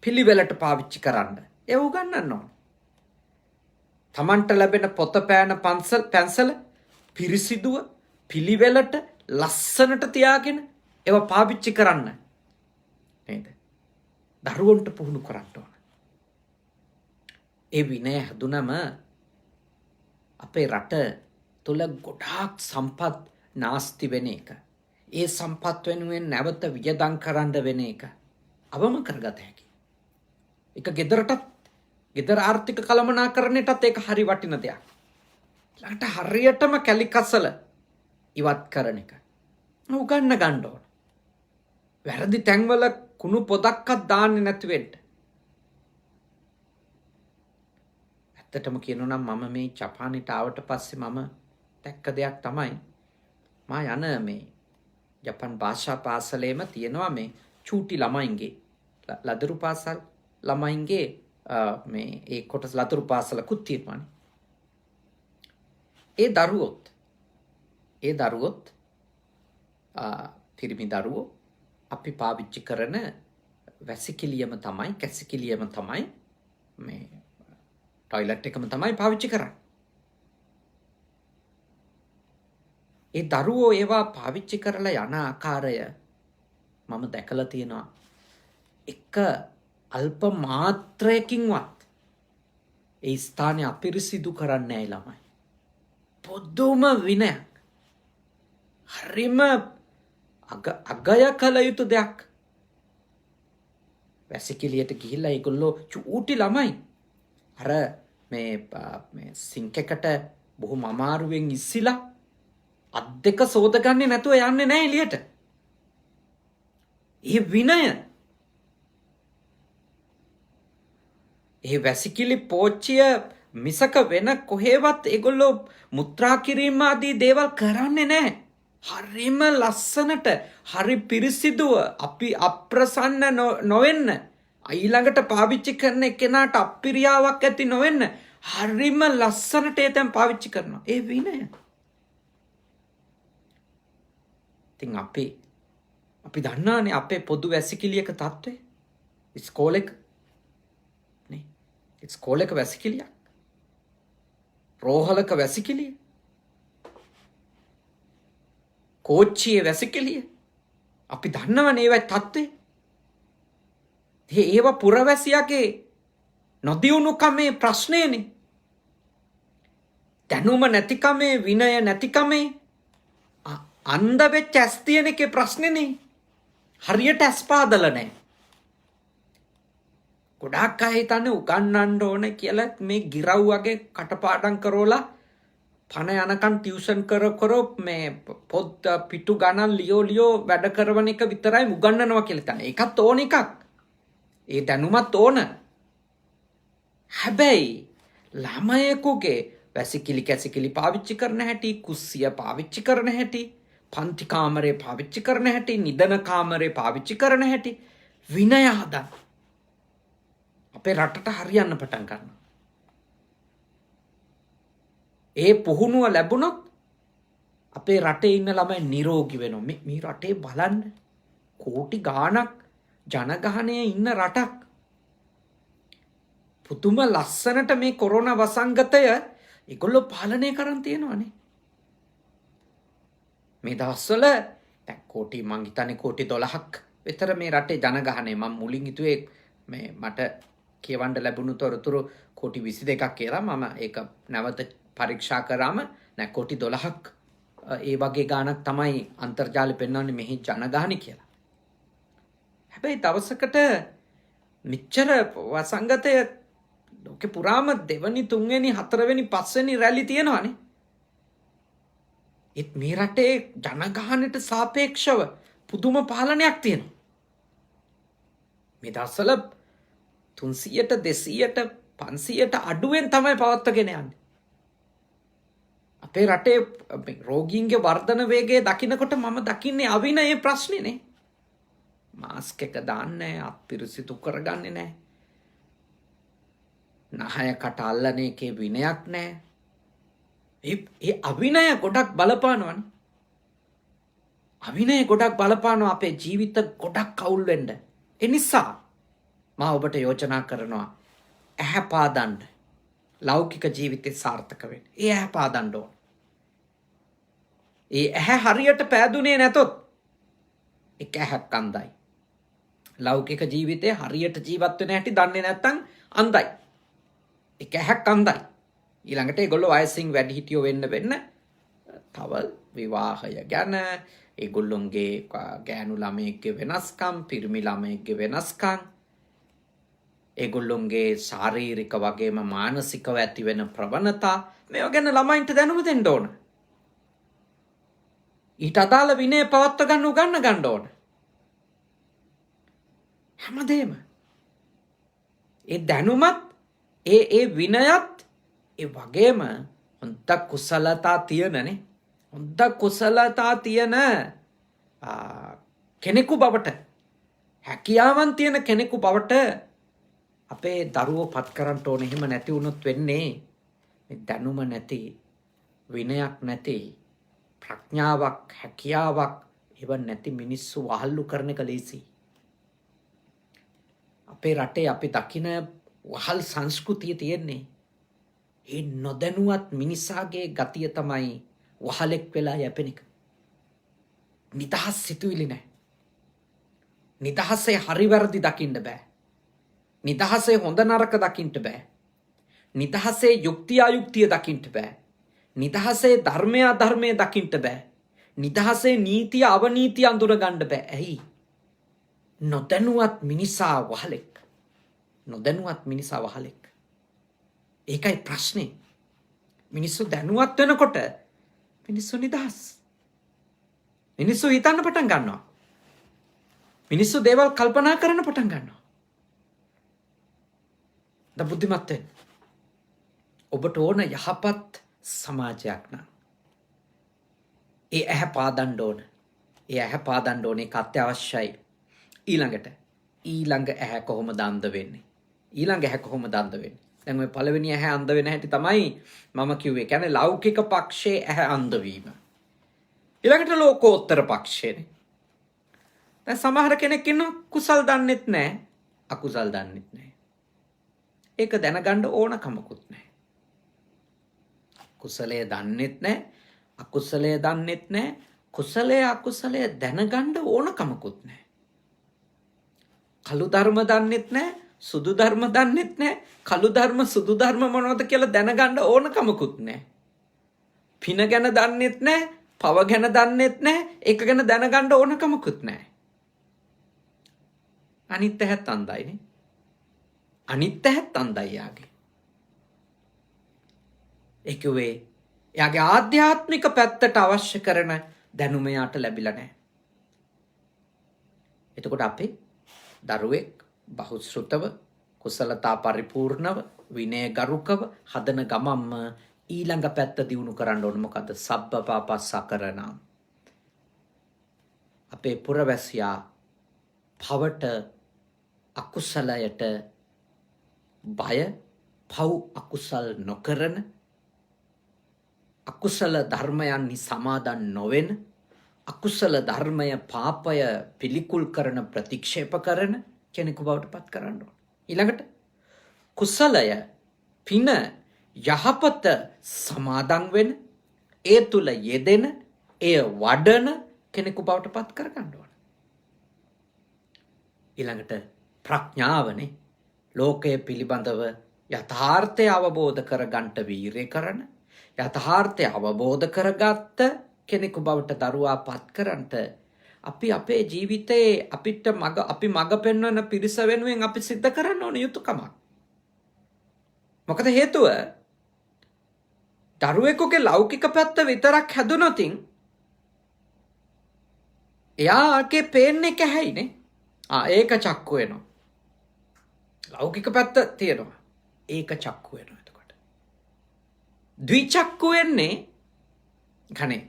පිළිවෙලට පාවිච්චි කරන්න. ඒ උගන්වන්න ඕන. තමන්ට ලැබෙන පොත පෑන පැන්සල පිරිසිදුව පිළිවෙලට ලස්සනට තියාගෙන ඒවා පාවිච්චි කරන්න. නේද? දරුවන්ට පුහුණු කරන්න ඕන. ඒ විනය හැදුනම අපේ රට තුල ගොඩාක් සම්පත් නාස්ති වෙන එක. ඒ සම්පත් වෙනුවෙන් නැවත වියදම් කරන්න වෙන එක අවම කරගත හැකි. ඒක ගෙදර ආර්ථික කළමනාකරණයටත් ඒක හරි වටින දෙයක්. ළඟට හරියටම කැලිකසල ඉවත් කරන එක. උගන්න ගන්න ඕන. වැරදි තැන්වල කුණු පොදක්වත් දාන්නේ නැති වෙන්න. ඇත්තටම කියනවා නම් මම මේ ජපානයට ආවට පස්සේ මම දැක්ක දෙයක් තමයි මා යන මේ ජපන් භාෂා පාසලේම තියෙනවා මේ චූටි ළමයින්ගේ ලදරු පාසල් ළමයින්ගේ මේ ඒ කොටස් ලදරු පාසලකුත් තියෙනවානේ. ඒ දරුවොත් පිරිමි දරුවෝ අපි පාවිච්චි කරන වැසිකිළියම තමයි කැසිකිළියම තමයි මේ ටොයිලට් එකම තමයි පාවිච්චි කරන්නේ. ඒ දරුවෝ ඒවා පාවිච්චි කරලා යන ආකාරය මම දැකලා තියෙනවා. එක අල්ප මාත්‍රයකින්වත් ඒ ස්ථානය අපිරිසිදු කරන්නේ නැහැ ළමයි. පොදුම විනයක්. හරිම අගය කළ යුතු දෙයක්. වැසිකිළියට ගිහිල්ලා ඒගොල්ලෝ චූටි ළමයි අර මේ සිංක් එකට බොහොම අමාරුවෙන් ඉස්සිලා අත් දෙක සෝදගන්නේ නැතුව යන්නේ නැහැ එළියට. ඒ විනය. ඒ වැසිකිලි පෝච්චිය මිසක වෙන කොහෙවත් ඒගොල්ලෝ මුත්‍රා කිරීම ආදී දේවල් කරන්නේ නැහැ. හරිම ලස්සනට හරි පිරිසිදුව අපි අප්‍රසන්න නොවෙන්න ඊළඟට පාවිච්චි කරන කෙනාට අප්‍රියාවක් ඇති නොවෙන්න හරිම ලස්සනට ඒ තැන් පාවිච්චි කරනවා. ඒ විනය. ඉතින් අපි දන්නානේ අපේ පොදු වැසිකිළියක තත්ත්වය. ඉස්කෝලේක නේ. ඉස්කෝලේක වැසිකිළියක්. රෝහලක වැසිකිළිය. කෝච්චියේ වැසිකිළිය. අපි දන්නවනේ ඒවයි තත්ත්වය. ඒවා පුරවැසියාගේ නොදියුණුකමේ ප්‍රශ්නයනේ. දැනුම නැතිකමේ විනය නැතිකමේ අන්ධ වෙච්ච ඇස් තියෙන එකේ ප්‍රශ්නේනේ. හරියට ඇස් පාදලා නැහැ. ගොඩාක් අය හිතන්නේ උගන්වන්න ඕනේ කියලා මේ ගිරව් වගේ කටපාඩම් කරවලා පණ යනකම් ටියුෂන් කර මේ පොත් පිටු ගණන් ලියෝ වැඩ කරවන එක විතරයි උගන්වනවා කියලා හිතන්නේ. ඒකත් ඕන එකක්. ඒ දැනුමත් ඕන. හැබැයි ළමයෙකුගේ වැසිකිලි කැසිකිලි පාවිච්චි කරන හැටි, කුස්සිය පාවිච්චි කරන හැටි, පන්ති කාමරේ පාවිච්චි කරන හැටි, නිදන කාමරේ පාවිච්චි කරන හැටි විනය හදන්න. අපේ රටට හරියන්න පටන් ගන්නවා. ඒ පුහුණුව ලැබුණොත් අපේ රටේ ඉන්න ළමයි නිරෝගී වෙනවා. මේ රටේ බලන්න කෝටි ගාණක් ජනගහනය ඉන්න රටක්. පුදුම ලස්සනට මේ කොරෝනා වසංගතය ඒගොල්ලෝ පාලනය කරන් තියෙනවානේ. මේ දවස්වල දැන් කෝටි මං හිතන්නේ කෝටි 12ක් විතර මේ රටේ ජනගහනය. මම මුලින් හිතුවේ මේ මට කියවන්න ලැබුණු තොරතුරු කෝටි 22ක් කියලා. මම ඒක නැවත පරීක්ෂා කරාම නෑ කෝටි 12ක් ඒ වගේ ගාණක් තමයි අන්තර්ජාලෙ පෙන්වන්නේ මෙහි ජනගහනය කියලා. හැබැයි දවසකට මෙච්චර වසංගතය ලෝකෙ පුරාම දෙවනි තුන්වෙනි හතරවෙනි පස්වෙනි රැලි තියෙනවානේ. ඒත් මේ රටේ ජනගහනයට සාපේක්ෂව පුදුම පාලනයක් තියෙනවා. මේ දවස්වල 300ට 200ට 500ට අඩුවෙන් තමයි පවත්වාගෙන යන්නේ. අපේ රටේ රෝගීන්ගේ වර්ධන වේගය දකිනකොට මම දකින්නේ අවිනය ප්‍රශ්නේනේ. මාස්ක් එක දාන්නේ නැහැ, අත් පිරිසිදු කරගන්නේ නැහැ. නහය කට අල්ලන එකේ විනයක් නැහැ. ඒ අවිනය ගොඩක් බලපානවනේ. අවිනය ගොඩක් බලපානවා අපේ ජීවිත ගොඩක් අවුල් වෙන්න. ඒ නිසා මම ඔබට යෝජනා කරනවා ඇහැ පාදන්න. ලෞකික ජීවිතේ සාර්ථක වෙන්න. ඒ ඇහැ පාදන්න ඕන. ඒ ඇහැ හරියට පෑදුනේ නැතොත් ඒක ඇහැක් අන්ධයි. ලෞකික ජීවිතේ හරියට ජීවත් වෙන හැටි දන්නේ නැත්නම් අන්ධයි. ඒක ඇහැක් අන්ධයි. ඊළඟට ඒගොල්ලෝ වයසින් වැඩිහිටියෝ වෙන්න තව විවාහය ගැන ඒගොල්ලොන්ගේ ගෑනු ළමයෙක්ගේ වෙනස්කම්, පිරිමි ළමයෙක්ගේ වෙනස්කම්, ඒගොල්ලොන්ගේ ශාරීරික වගේම මානසිකව ඇති වෙන ප්‍රවණතා මේවා ගැන ළමයින්ට දැනුම දෙන්න ඕන. ඊට අදාළ විනය පවත්ව ගන්න උගන්න ඕන. හැමදේම ඒ දැනුමත් ඒ විනයත් ඒ වගේම හොඳ කුසලතා තියෙනනේ. හොඳ කුසලතා තියෙන කෙනෙකු බවට, හැකියාවන් තියෙන කෙනෙකු බවට අපේ දරුවෝ පත් කරන්න ඕනේ. එහෙම නැති වුණොත් වෙන්නේ මේ දැනුම නැති, විනයක් නැති, ප්‍රඥාවක්, හැකියාවක් ඒව නැති මිනිස්සු වහල්ලු කරන එක ලේසි. අපේ රටේ අපි දකින වහල් සංස්කෘතිය තියෙන්නේ ඒ නොදැනුවත් මිනිසාගේ ගතිය තමයි වහලෙක් වෙලා යැපෙන එක. නිදහස් සිතුවිලි නැහැ. නිදහසේ හරි වැරදි දකින්න බෑ. නිදහසේ හොඳ නරක දකින්න බෑ. නිදහසේ යුක්තිය අයුක්තිය දකින්න බෑ. නිදහසේ ධර්මය අධර්මය දකින්න බෑ. නිදහසේ නීතිය අවනීතිය අඳුර ගන්න බෑ. ඇයි? නොදැනුවත් මිනිසා වහලෙක්. නොදැනුවත් මිනිසා වහලෙක්. ඒකයි ප්‍රශ්නේ. මිනිස්සු දැනුවත් වෙනකොට මිනිස්සු නිදහස්. මිනිස්සු හිතන්න පටන් ගන්නවා. මිනිස්සු දේවල් කල්පනා කරන්න පටන් ගන්නවා. ද බුද්ධිමත් වෙන්න. ඔබට ඕන යහපත් සමාජයක් නම් ඒ ඇහැ පාදන්න ඕන. ඒ ඇහැ පාදන්න ඕන. ඒක අත්‍යවශ්‍යයි. ඊළඟ ඇහැ කොහොමද අන්ධ වෙන්නේ? ඊළඟ ඇහැ කොහොමද අන්ධ වෙන්නේ? දැන් ඔය පළවෙනි ඇහැ අන්ධ වෙන හැටි තමයි මම කිව්වේ. කියන්නේ ලෞකික පක්ෂයේ ඇහැ අන්ධ වීම. ඊළඟට ලෝකෝත්තර පක්ෂයනේ. දැන් සමහර කෙනෙක් ඉන්නවා කුසල් දන්නෙත් නැහැ, අකුසල් දන්නෙත් නැහැ. ඒක දැනගන්න ඕන කමකුත් නැහැ. කුසලයේ දන්නෙත් නැහැ, අකුසලයේ දන්නෙත් නැහැ. කුසලයේ අකුසලයේ දැනගන්න ඕන කමකුත් නැහැ. කළු ධර්ම දන්නෙත් නැහැ, සුදු ධර්ම දන්නෙත් නැහැ. කළු ධර්ම සුදු ධර්ම මොනවද කියලා දැනගන්න ඕන කමකුත් නැහැ. පින ගැන දන්නෙත් නැහැ, පව ගැන දන්නෙත් නැහැ. ඒක ගැන දැනගන්න ඕන කමකුත් නැහැ. අනිත් ඇහත් අන්ධයිනේ. අනිත් ඇහත් අන්ධයි යාගේ. ඒකවේ යාගේ ආධ්‍යාත්මික පැත්තට අවශ්‍ය කරන දැනුම යාට ලැබිලා නැහැ. එතකොට අපේ දරුවෙක් බහුශ්‍රෘතව, කුසලතා පරිපූර්ණව, විනය ගරුකව හදන ගමම්ම ඊළඟ පැත්ත දියුණු කරන්න ඕන. මොකද සබ්බපාපස්සකරණම්. අපේ පුරවැසියා පවට අකුසලයට බය, පව් අකුසල් නොකරන, අකුසල ධර්මයන්හි සමාදන් නොවෙන, අකුසල ධර්මය පාපය පිළිකුල් කරන ප්‍රතික්ෂේප කරන කෙනෙකු බවට පත් කරන්න ඕන. ඊළඟට කුසලය, පින, යහපත සමාදන් වෙන, ඒ තුල යෙදෙන, එය වඩන කෙනෙකු බවට පත් කරගන්න ඕන. ඊළඟට ප්‍රඥාවනේ, ලෝකය පිළිබඳව යථාර්ථය අවබෝධ කරගන්නට වීරය කරන, යථාර්ථය අවබෝධ කරගත්ත කෙනෙකු බවට දරුවා පත් කරන්නට අපි අපේ ජීවිතයේ අපි මඟ පෙන්වන පිරිස වෙනුවෙන් අපි සිද්ධ කරන්න ඕන යුතුයකමක්. මොකද හේතුව දරුවෙකුගේ ලෞකික පැත්ත විතරක් හැදුනොත් එයාගේ පේන්නේ කැහැයිනේ. ඒක චක්කු වෙනවා. ලෞකික පැත්ත තියෙනවා. ඒක චක්කු වෙනවා. එතකොට ද්විචක්කු වෙන්නේ කනේ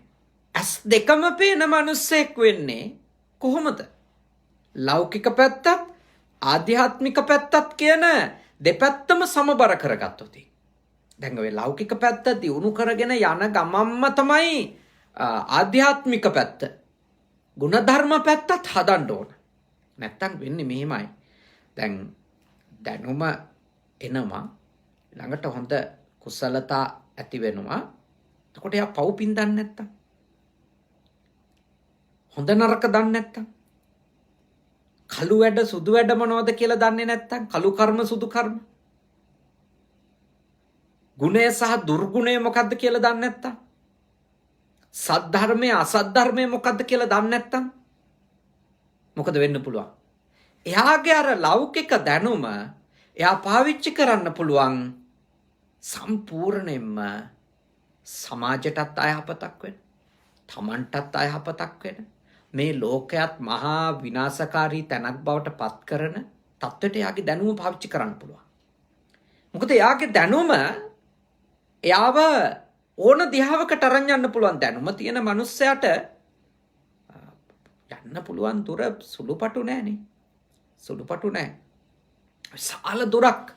ඇස් දෙකම පේන මිනිස්සෙක් වෙන්නේ කොහොමද? ලෞකික පැත්තත් ආධ්‍යාත්මික පැත්තත් කියන දෙපැත්තම සමබර කරගත්තොත්. දැන් ඔය ලෞකික පැත්ත දියුණු කරගෙන යන ගමම්ම තමයි ආධ්‍යාත්මික පැත්ත, ගුණධර්ම පැත්තත් හදන්න ඕන. නැත්තම් වෙන්නේ මෙහෙමයි. දැන් දැනුම එනවා, ළඟට හොඳ කුසලතා ඇති වෙනවා. එතකොට යා පව් පින් දන්නේ නැත්තම්, හොඳ නරක දන්නේ නැත්තම්, කළු වැඩ සුදු වැඩ මොනවද කියලා දන්නේ නැත්තම්, කළු කර්ම සුදු කර්ම, ගුණය සහ දුර්ගුණය මොකද්ද කියලා දන්නේ නැත්තම්, සද්ධර්මය අසද්ධර්මය මොකද්ද කියලා දන්නේ නැත්තම් මොකද වෙන්න පුළුවන්? එයාගේ අර ලෞකික දැනුම එයා පාවිච්චි කරන්න පුළුවන් සම්පූර්ණයෙන්ම සමාජයටත් අයහපතක් වෙන, තමන්ටත් අයහපතක් වෙන, මේ ලෝකයත් මහා විනාශකාරී තැනක් බවට පත් කරන තත්ත්වයට එයාගේ දැනුම පාවිච්චි කරන්න පුළුවන්. මොකද එයාගේ දැනුම එයාව ඕන දිහාවකට අරන් යන්න පුළුවන්. දැනුම තියෙන මනුස්සයාට යන්න පුළුවන් දුර සුළුපටු නෑනේ. සුළුපටු නෑ. විශාල දුරක්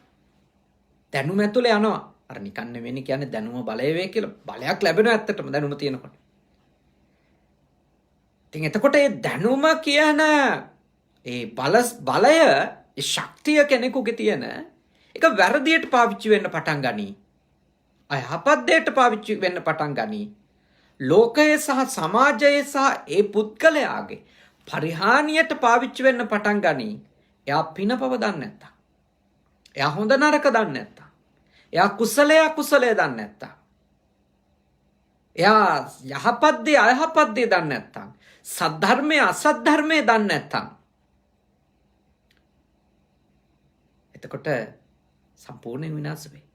දැනුම ඇතුලේ යනවා. අර නිකන් නෙවෙයි කියන්නේ දැනුම බලය වේ කියලා. බලයක් ලැබෙනවා ඇත්තටම දැනුම තියෙනකොට. ඉතින් එතකොට මේ දැනුම කියන ඒ බලය, ඒ ශක්තිය කෙනෙකුගේ තියෙන එක වැරදියට පාවිච්චි වෙන්න පටන් ගනී. අයහපත් දෙයට පාවිච්චි වෙන්න පටන් ගනී. ලෝකයේ සහ සමාජයේ සහ ඒ පුද්ගලයාගේ පරිහානියට පාවිච්චි වෙන්න පටන් ගනී. එයා පින පව දන්නේ නැත්තම්, එයා හොඳ නරක දන්නේ නැත්තම්, එයා කුසලය දන්නේ නැත්තම්, එයා යහපත් දේ අයහපත් දේ දන්නේ නැත්තම්, සද්ධර්මය අසද්ධර්මය දන්නේ නැත්තම්, එතකොට සම්පූර්ණයෙන් විනාශ වෙයි.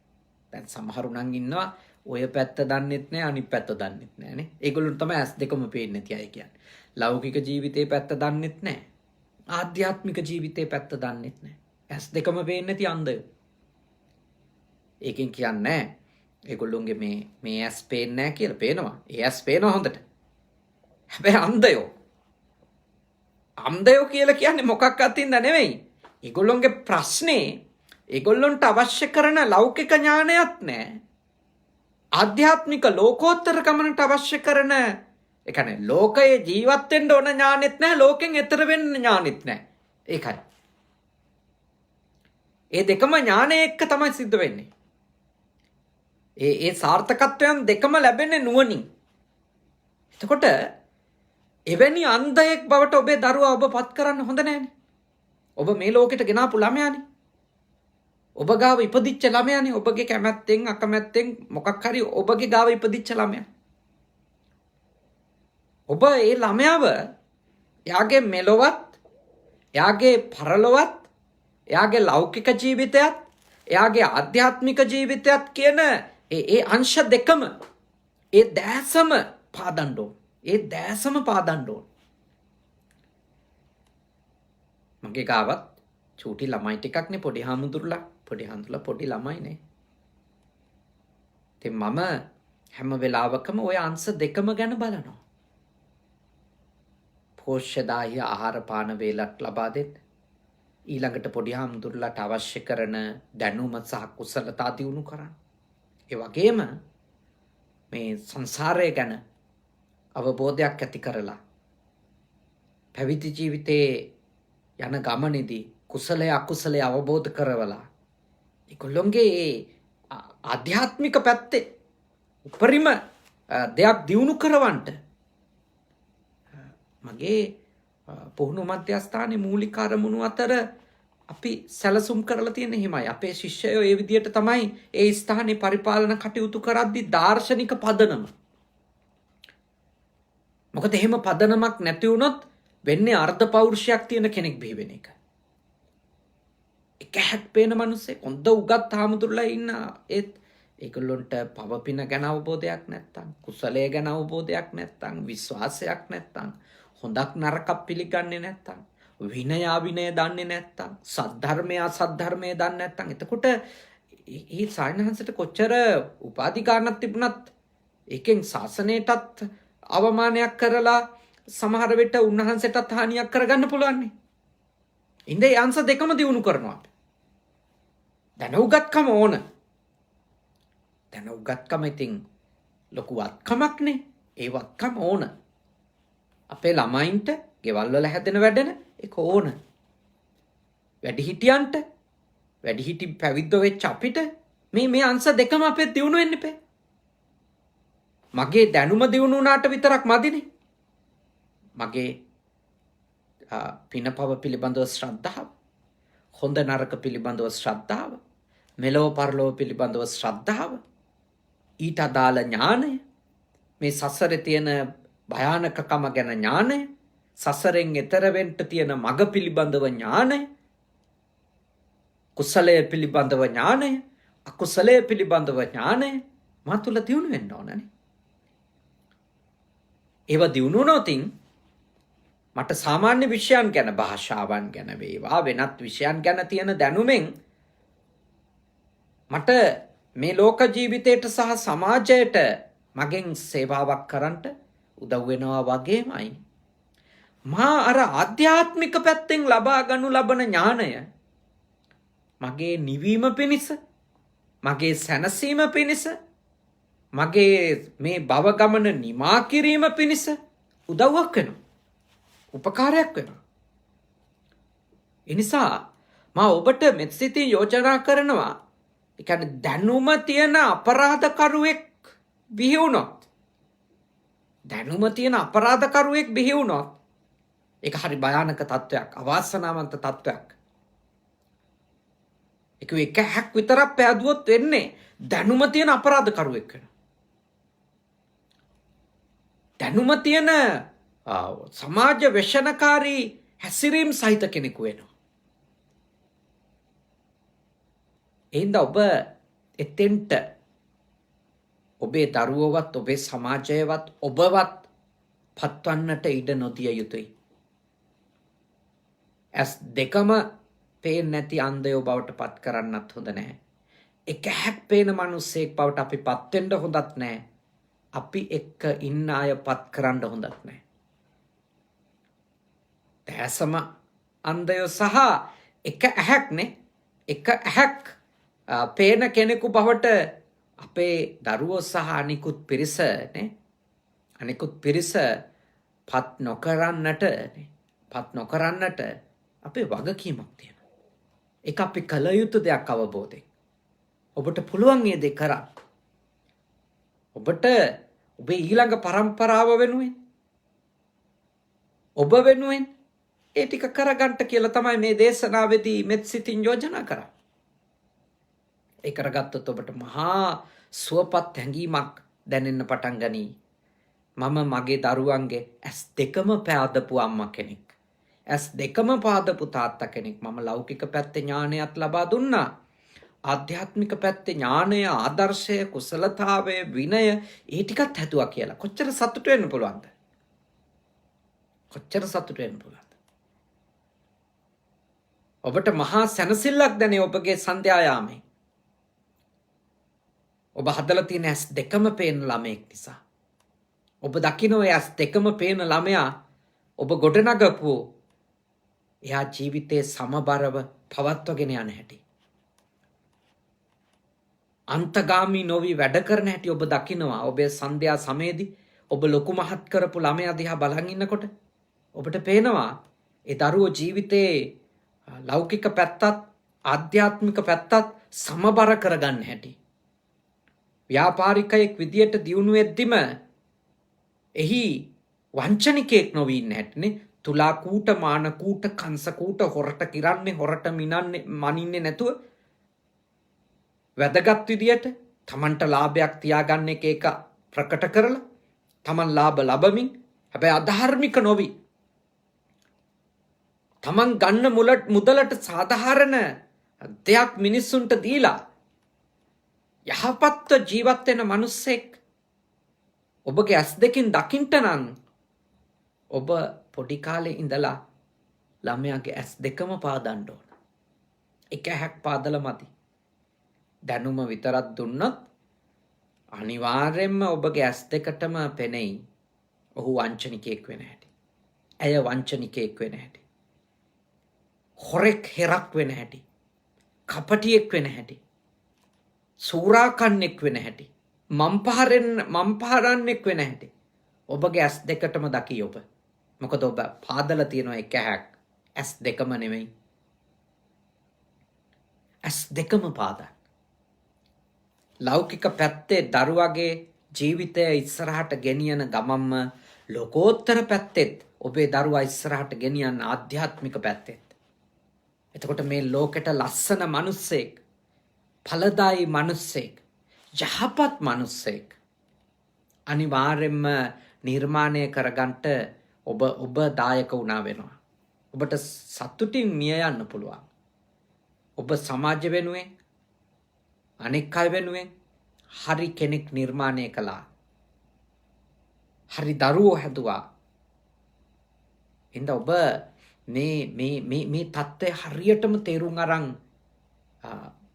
දැන් සමහරු නම් ඉන්නවා ඔය පැත්ත දන්නෙත් නෑ, අනිත් පැත්ත දන්නෙත් නෑනේ. ඒගොල්ලෝ තමයි ඇස් දෙකම පේන්නේ නැති අය කියන්නේ. ලෞකික ජීවිතේ පැත්ත දන්නෙත් නෑ, ආධ්‍යාත්මික ජීවිතේ පැත්ත දන්නෙත් නෑ. ඇස් දෙකම පේන්නේ නැති අන්ධයෝ. ඒකෙන් කියන්නේ ඒගොල්ලොන්ගේ මේ ඇස් පේන්නේ නෑ කියලා. පේනවා. ඒ ඇස් පේනවා හොඳට. හැබැයි අන්ධයෝ කියලා කියන්නේ මොකක් අතින්ද නෙවෙයි. ඒගොල්ලොන්ගේ ප්‍රශ්නේ ඒගොල්ලොන්ට අවශ්‍ය කරන ලෞකික ඥානයක් නෑ. ආධ්‍යාත්මික ලෝකෝත්තර ගමනට අවශ්‍ය කරන, ඒ කියන්නේ ලෝකයේ ජීවත් වෙන්න ඕන ඥානෙත් නැහැ, ලෝකෙන් එතර වෙන්න ඥානෙත් නැහැ. ඒකයි. ඒ දෙකම ඥානය එක්ක තමයි සිද්ධ වෙන්නේ. ඒ සාර්ථකත්වයන් දෙකම ලැබෙන්නේ නුවණින්. එතකොට එවැනි අන්ධයෙක් බවට ඔබේ දරුවා ඔබ පත් කරන්න හොඳ නැහැනේ. ඔබ මේ ලෝකෙට ගෙනාපු ළමයානේ. ඔබ ගාව ඉපදිච්ච ළමයානේ. ඔබගේ කැමැත්තෙන් අකමැත්තෙන් මොකක් හරි ඔබගේ ගාව ඉපදිච්ච ළමයා. ඔබ ඒ ළමයාව එයාගේ මෙලොවත්, එයාගේ පරලොවත්, එයාගේ ලෞකික ජීවිතයත්, එයාගේ ආධ්‍යාත්මික ජීවිතයත් කියන ඒ අංශ දෙකම, ඒ දැසම පාදන්න ඕන. ඒ දැසම පාදන්න ඕන. මගේ ගාවත් චූටි ළමයි ටිකක් නේ, පොඩි හාමුදුරුලා පොඩි ළමයිනේ. ඉතින් මම හැම වෙලාවකම ওই අංශ දෙකම ගැන බලනවා. පෝෂ්‍යදායී ආහාර පාන වේලක් ලබා දෙන්න. ඊළඟට පොඩි හාමුදුරුවන්ට අවශ්‍ය කරන දැනුම සහ කුසලතා දියුණු කරන්න. ඒ වගේම මේ සංසාරය ගැන අවබෝධයක් ඇති කරලා පැවිදි ජීවිතයේ යන ගමනේදී කුසලයේ අකුසලයේ අවබෝධ කරවලා ඒගොල්ලොන්ගේ ආධ්‍යාත්මික පැත්තේ උපරිම දෙයක් දියුණු කරවන්න මගේ පුහුණු මධ්‍යස්ථානයේ මූලික අරමුණු අතර අපි සැලසුම් කරලා තියෙන හිමයි. අපේ ශිෂ්‍යයෝ ඒ විදිහට තමයි ඒ ස්ථානයේ පරිපාලන කටයුතු කරද්දී දාර්ශනික පදනම. මොකද එහෙම පදනමක් නැති වුණොත් වෙන්නේ අර්ධ පෞරුෂයක් තියෙන කෙනෙක් බිහි වෙන එක. එක හැක් පේන මිනිස්සේ හොඳ උගත් හාමුදුරුවලා ඉන්න ඒත් ඒගොල්ලොන්ට පව පින ගැන අවබෝධයක් නැත්තම්, කුසලයේ ගැන අවබෝධයක් නැත්තම්, විශ්වාසයක් නැත්තම්, හොඳක් නරකක් පිළිගන්නේ නැත්තම්, විනය අවිනය දන්නේ නැත්තම්, සද්ධර්මය අසද්ධර්මය දන්නේ නැත්තම්, එතකොට මේ සායනහන්සට කොච්චර උපාධි ගන්නක් තිබුණත් ඒකෙන් ශාසනයටත් අවමානයක් කරලා සමහර විට උන්වහන්සේටත් හානියක් කරගන්න පුළුවන් නේ. ඉන්නේ යන්ස දෙකම දිනු කරනවා. දැන උගත්කම ඕන. දැන උගත්කම ඉතින් ලොකු වත්කමක්නේ. ඒ වත්කම ඕන. අපේ ළමයින්ට ගෙවල් වල හැදෙන වැඩන ඒක ඕන. වැඩිහිටියන්ට වැඩිහිටි පැවිද්දෝ වෙච්ච අපිට මේ අංශ දෙකම අපේ දිනු වෙන්න ඉපේ. මගේ දැනුම දිනු වුණාට විතරක් මදිනේ. මගේ පිනපව පිළිබඳව ශ්‍රද්ධාව, හොඳ නරක පිළිබඳව ශ්‍රද්ධාව, මෙලොව පරලොව පිළිබඳව ශ්‍රද්ධාව, ඊට අදාළ ඥානය, මේ සසරේ තියෙන භයානකකම ගැන ඥානය, සසරෙන් එතර වෙන්න තියෙන මඟ පිළිබඳව ඥානය, කුසලයේ පිළිබඳව ඥානය, අකුසලයේ පිළිබඳව ඥානය මා තුළ දියුණු වෙන්න ඕනනේ. ඒව දියුණු වුණොතින් මට සාමාන්‍ය විෂයන් ගැන, භාෂාවන් ගැන වේවා වෙනත් විෂයන් ගැන තියෙන දැනුමෙන් මට මේ ලෝක ජීවිතයට සහ සමාජයට මගෙන් සේවාවක් කරන්නට උදව් වෙනවා වගේමයි මා අර ආධ්‍යාත්මික පැත්තෙන් ලබා ගනු ලබන ඥානය මගේ නිවීම පිණිස, මගේ සැනසීම පිණිස, මගේ මේ භව ගමන නිමා කිරීම පිණිස උදව්වක් වෙනවා. උපකාරයක් වෙනවා. එනිසා මා ඔබට මෙත්සිතින් යෝජනා කරනවා, ඒ කියන්නේ දැනුම තියෙන අපරාධකරුවෙක් බිහි වුණොත්, දැනුම තියෙන අපරාධකරුවෙක් බිහි වුණොත් ඒක හරි භයානක තත්වයක්, අවාසනාවන්ත තත්වයක්. ඒක එක හැක් විතරක් පෑදුවොත් වෙන්නේ දැනුම තියෙන අපරාධකරුවෙක් වෙනවා. දැනුම තියෙන සමාජ වෙශනකාරී හැසිරීම් සහිත කෙනෙකු වෙනවා. එහෙනම් ඔබ එතෙන්ට ඔබේ දරුවවත්, ඔබේ සමාජයවත්, ඔබවත් පත්වන්නට ඉඩ නොදිය යුතුයි. ඇස් දෙකම පේන්නේ නැති අන්ධයෝ බවට පත් කරන්නත් හොඳ නැහැ. එක හැක් පේන මිනිස්සෙක් බවට අපි පත් වෙන්න හොඳත් නැහැ. අපි එක්ක ඉන්න අය පත් කරන්න හොඳත් නැහැ. දැසම අන්ධයෝ සහ එක ඇහැක්නේ, එක ඇහැක් පේන කෙනෙකු බවට අපේ දරුවෝ සහ අනිකුත් පිරිස පත් නොකරන්නට අපේ වගකීමක් තියෙනවා. ඒක අපි කළ යුතු දෙයක් අවබෝධයෙන්. ඔබට පුළුවන් මේ දේ කරන්න. ඔබට ඔබේ ඊළඟ පරම්පරාව වෙනුවෙන්, ඔබ වෙනුවෙන් ඒ ටික කරගන්න කියලා තමයි මේ දේශනාවේදී මෙත්සිතින් යෝජනා කරන්නේ. ඒ කරගත්තොත් ඔබට මහා සුවපත් හැඟීමක් දැනෙන්න පටන් ගනී. මම මගේ දරුවන්ගේ ඇස් දෙකම පාදපු අම්මා කෙනෙක්, ඇස් දෙකම පාදපු තාත්තා කෙනෙක්. මම ලෞකික පැත්තේ ඥානයත් ලබා දුන්නා. ආධ්‍යාත්මික පැත්තේ ඥානය, ආදර්ශය, කුසලතාවය, විනය ඒ ටිකත් හැදුවා කියලා. කොච්චර සතුට වෙන්න පුළුවන්ද? කොච්චර සතුට වෙන්න පුළුවන්ද? ඔබට මහා සැනසෙල්ලක් දැනේ ඔබගේ සන්ධ්‍යා යාමේ. ඔබ හදලා තියෙන ඇස් දෙකම පේන ළමයෙක් නිසා. ඔබ දකින්න ඔය ඇස් දෙකම පේන ළමයා ඔබ ගොඩනගපු එයා ජීවිතයේ සමබරව පවත්වගෙන යන හැටි. අන්තගාමී නොවි වැඩ කරන හැටි ඔබ දකිනවා. ඔබේ සන්ධ්‍යා සමයේදී ඔබ ලොකු මහත් කරපු ළමයා දිහා බලන් ඉන්නකොට ඔබට පේනවා ඒ දරුවෝ ජීවිතයේ ලෞකික පැත්තත් ආධ්‍යාත්මික පැත්තත් සමබර කරගන්න හැටි. ව්‍යාපාරිකයෙක් විදියට දියුණු වෙද්දිම එහි වංචනිකයෙක් නොවී ඉන්න හැටිනේ. තුලා කූට මාන කූට කංශ කූට හොරට කිරන්නේ හොරට මිනන්නේ මනින්නේ නැතුව වැදගත් විදියට තමන්ට ලාභයක් තියාගන්න එක ප්‍රකට කරලා තමන් ලාභ ලබමින් හැබැයි අධාර්මික නොවි තමන් ගන්න මුදලට සාධාරණ දෙයක් මිනිස්සුන්ට දීලා යහපත්ව ජීවත් වෙන මිනිස්සෙක් ඔබගේ ඇස් දෙකින් දකින්න නම් ඔබ පොඩි කාලේ ඉඳලා ළමයාගේ ඇස් දෙකම පාදන්න ඕන. එක හැක් පාදලා මදි. දැනුම විතරක් දුන්නොත් අනිවාර්යෙන්ම ඔබගේ ඇස් දෙකටම පෙනෙයි ඔහු වංචනිකයෙක් වෙන හැටි. ඇය වංචනිකයෙක් වෙන හැටි. හොරෙක් හෙරක් වෙන හැටි. කපටියෙක් වෙන හැටි. සූරාකන්නෙක් වෙන හැටි. මම්පහරන්නෙක් වෙන හැටි. ඔබගේ ඇස් දෙකටම දකි ඔබ. මොකද ඔබ පාදලා තියෙනවා එක හැක්. ඇස් දෙකම නෙමෙයි. ඇස් දෙකම පාදන්න. ලෞකික පැත්තේ දරුවගේ ජීවිතය ඉස්සරහට ගෙනියන ගමම්ම ලෝකෝත්තර පැත්තෙත් ඔබේ දරුවා ඉස්සරහට ගෙනියන්න ආධ්‍යාත්මික පැත්තෙත්. එතකොට මේ ලෝකෙට ලස්සන මිනිස්සෙක්, ඵලදායි මිනිස්සෙක්, යහපත් මිනිස්සෙක් අනිවාර්යෙන්ම නිර්මාණය කරගන්නට ඔබ දායක වුණා වෙනවා. ඔබට සතුටින් මිය යන්න පුළුවන්. ඔබ සමාජ වෙනුවෙන් අනෙක් අය වෙනුවෙන් හරි කෙනෙක් නිර්මාණය කළා. හරි දරුවෝ හැදුවා. ඉතින් ඔබ මේ தත්ත්වය හරියටම තේරුම් අරන්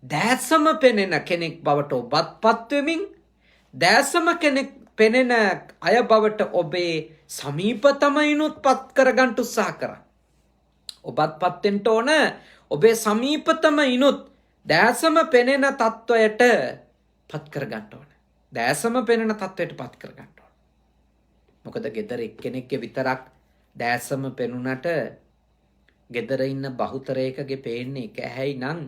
දැසම පෙනෙන කෙනෙක් බවට ඔබත් පත් වෙමින් දැසම කෙනෙක් පෙනෙන අය බවට ඔබේ සමීපතමයිනුත් පත් කරගන්න උත්සාහ කරා. ඔබත් පත් වෙන්න ඕන ඔබේ සමීපතමයිනුත් දැසම පෙනෙන තත්වයට පත් කරගන්න ඕන. දැසම පෙනෙන තත්වයට පත් කරගන්න ඕන. මොකද ගෙදර එක්කෙනෙක්ගේ විතරක් දැසම පෙනුනට ගෙදර ඉන්න බහුතරයකගේ පේන්නේ එක ඇහැයි නම්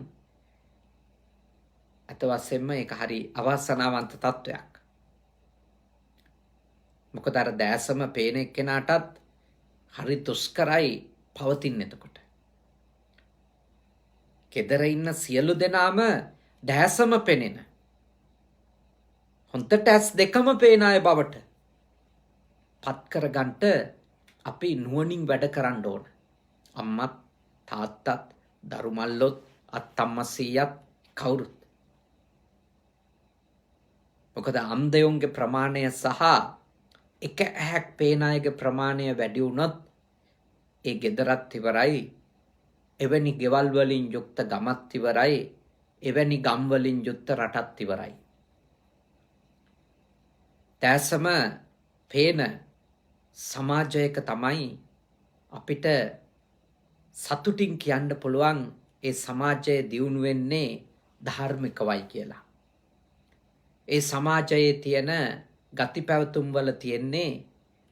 අත වශයෙන්ම ඒක හරි අවාසනාවන්ත තත්වයක්. මොකද අර දැසම පේන එක්කෙනාටත් හරි දුෂ්කරයි පවතින්න එතකොට. ගෙදර ඉන්න සියලු දෙනාම දැසම පෙනෙන හොන්තට ඇස් දෙකම පේන අය බවට පත් කරගන්නට අපි නුවණින් වැඩ කරන්න ඕන. අම්මත් තාත්තත් දරු මල්ලොත් අත්තම්මා සීයත් කවුරුත්. මොකද අන්ධයන්ගේ ප්‍රමාණය සහ එක ඇහැක් පේන අයගේ ප්‍රමාණය වැඩි වුණොත් ඒ ගෙදරත් ඉවරයි. එවැනි ගෙවල් වලින් යුක්ත ගමත් ඉවරයි. එවැනි ගම් වලින් යුක්ත රටත් ඉවරයි. දැසම පේන සමාජයක තමයි අපිට සතුටින් කියන්න පුළුවන් ඒ සමාජය දියුණු වෙන්නේ ධාර්මිකවයි කියලා. ඒ සමාජයේ තියෙන ගති පැවතුම් වල තියෙන්නේ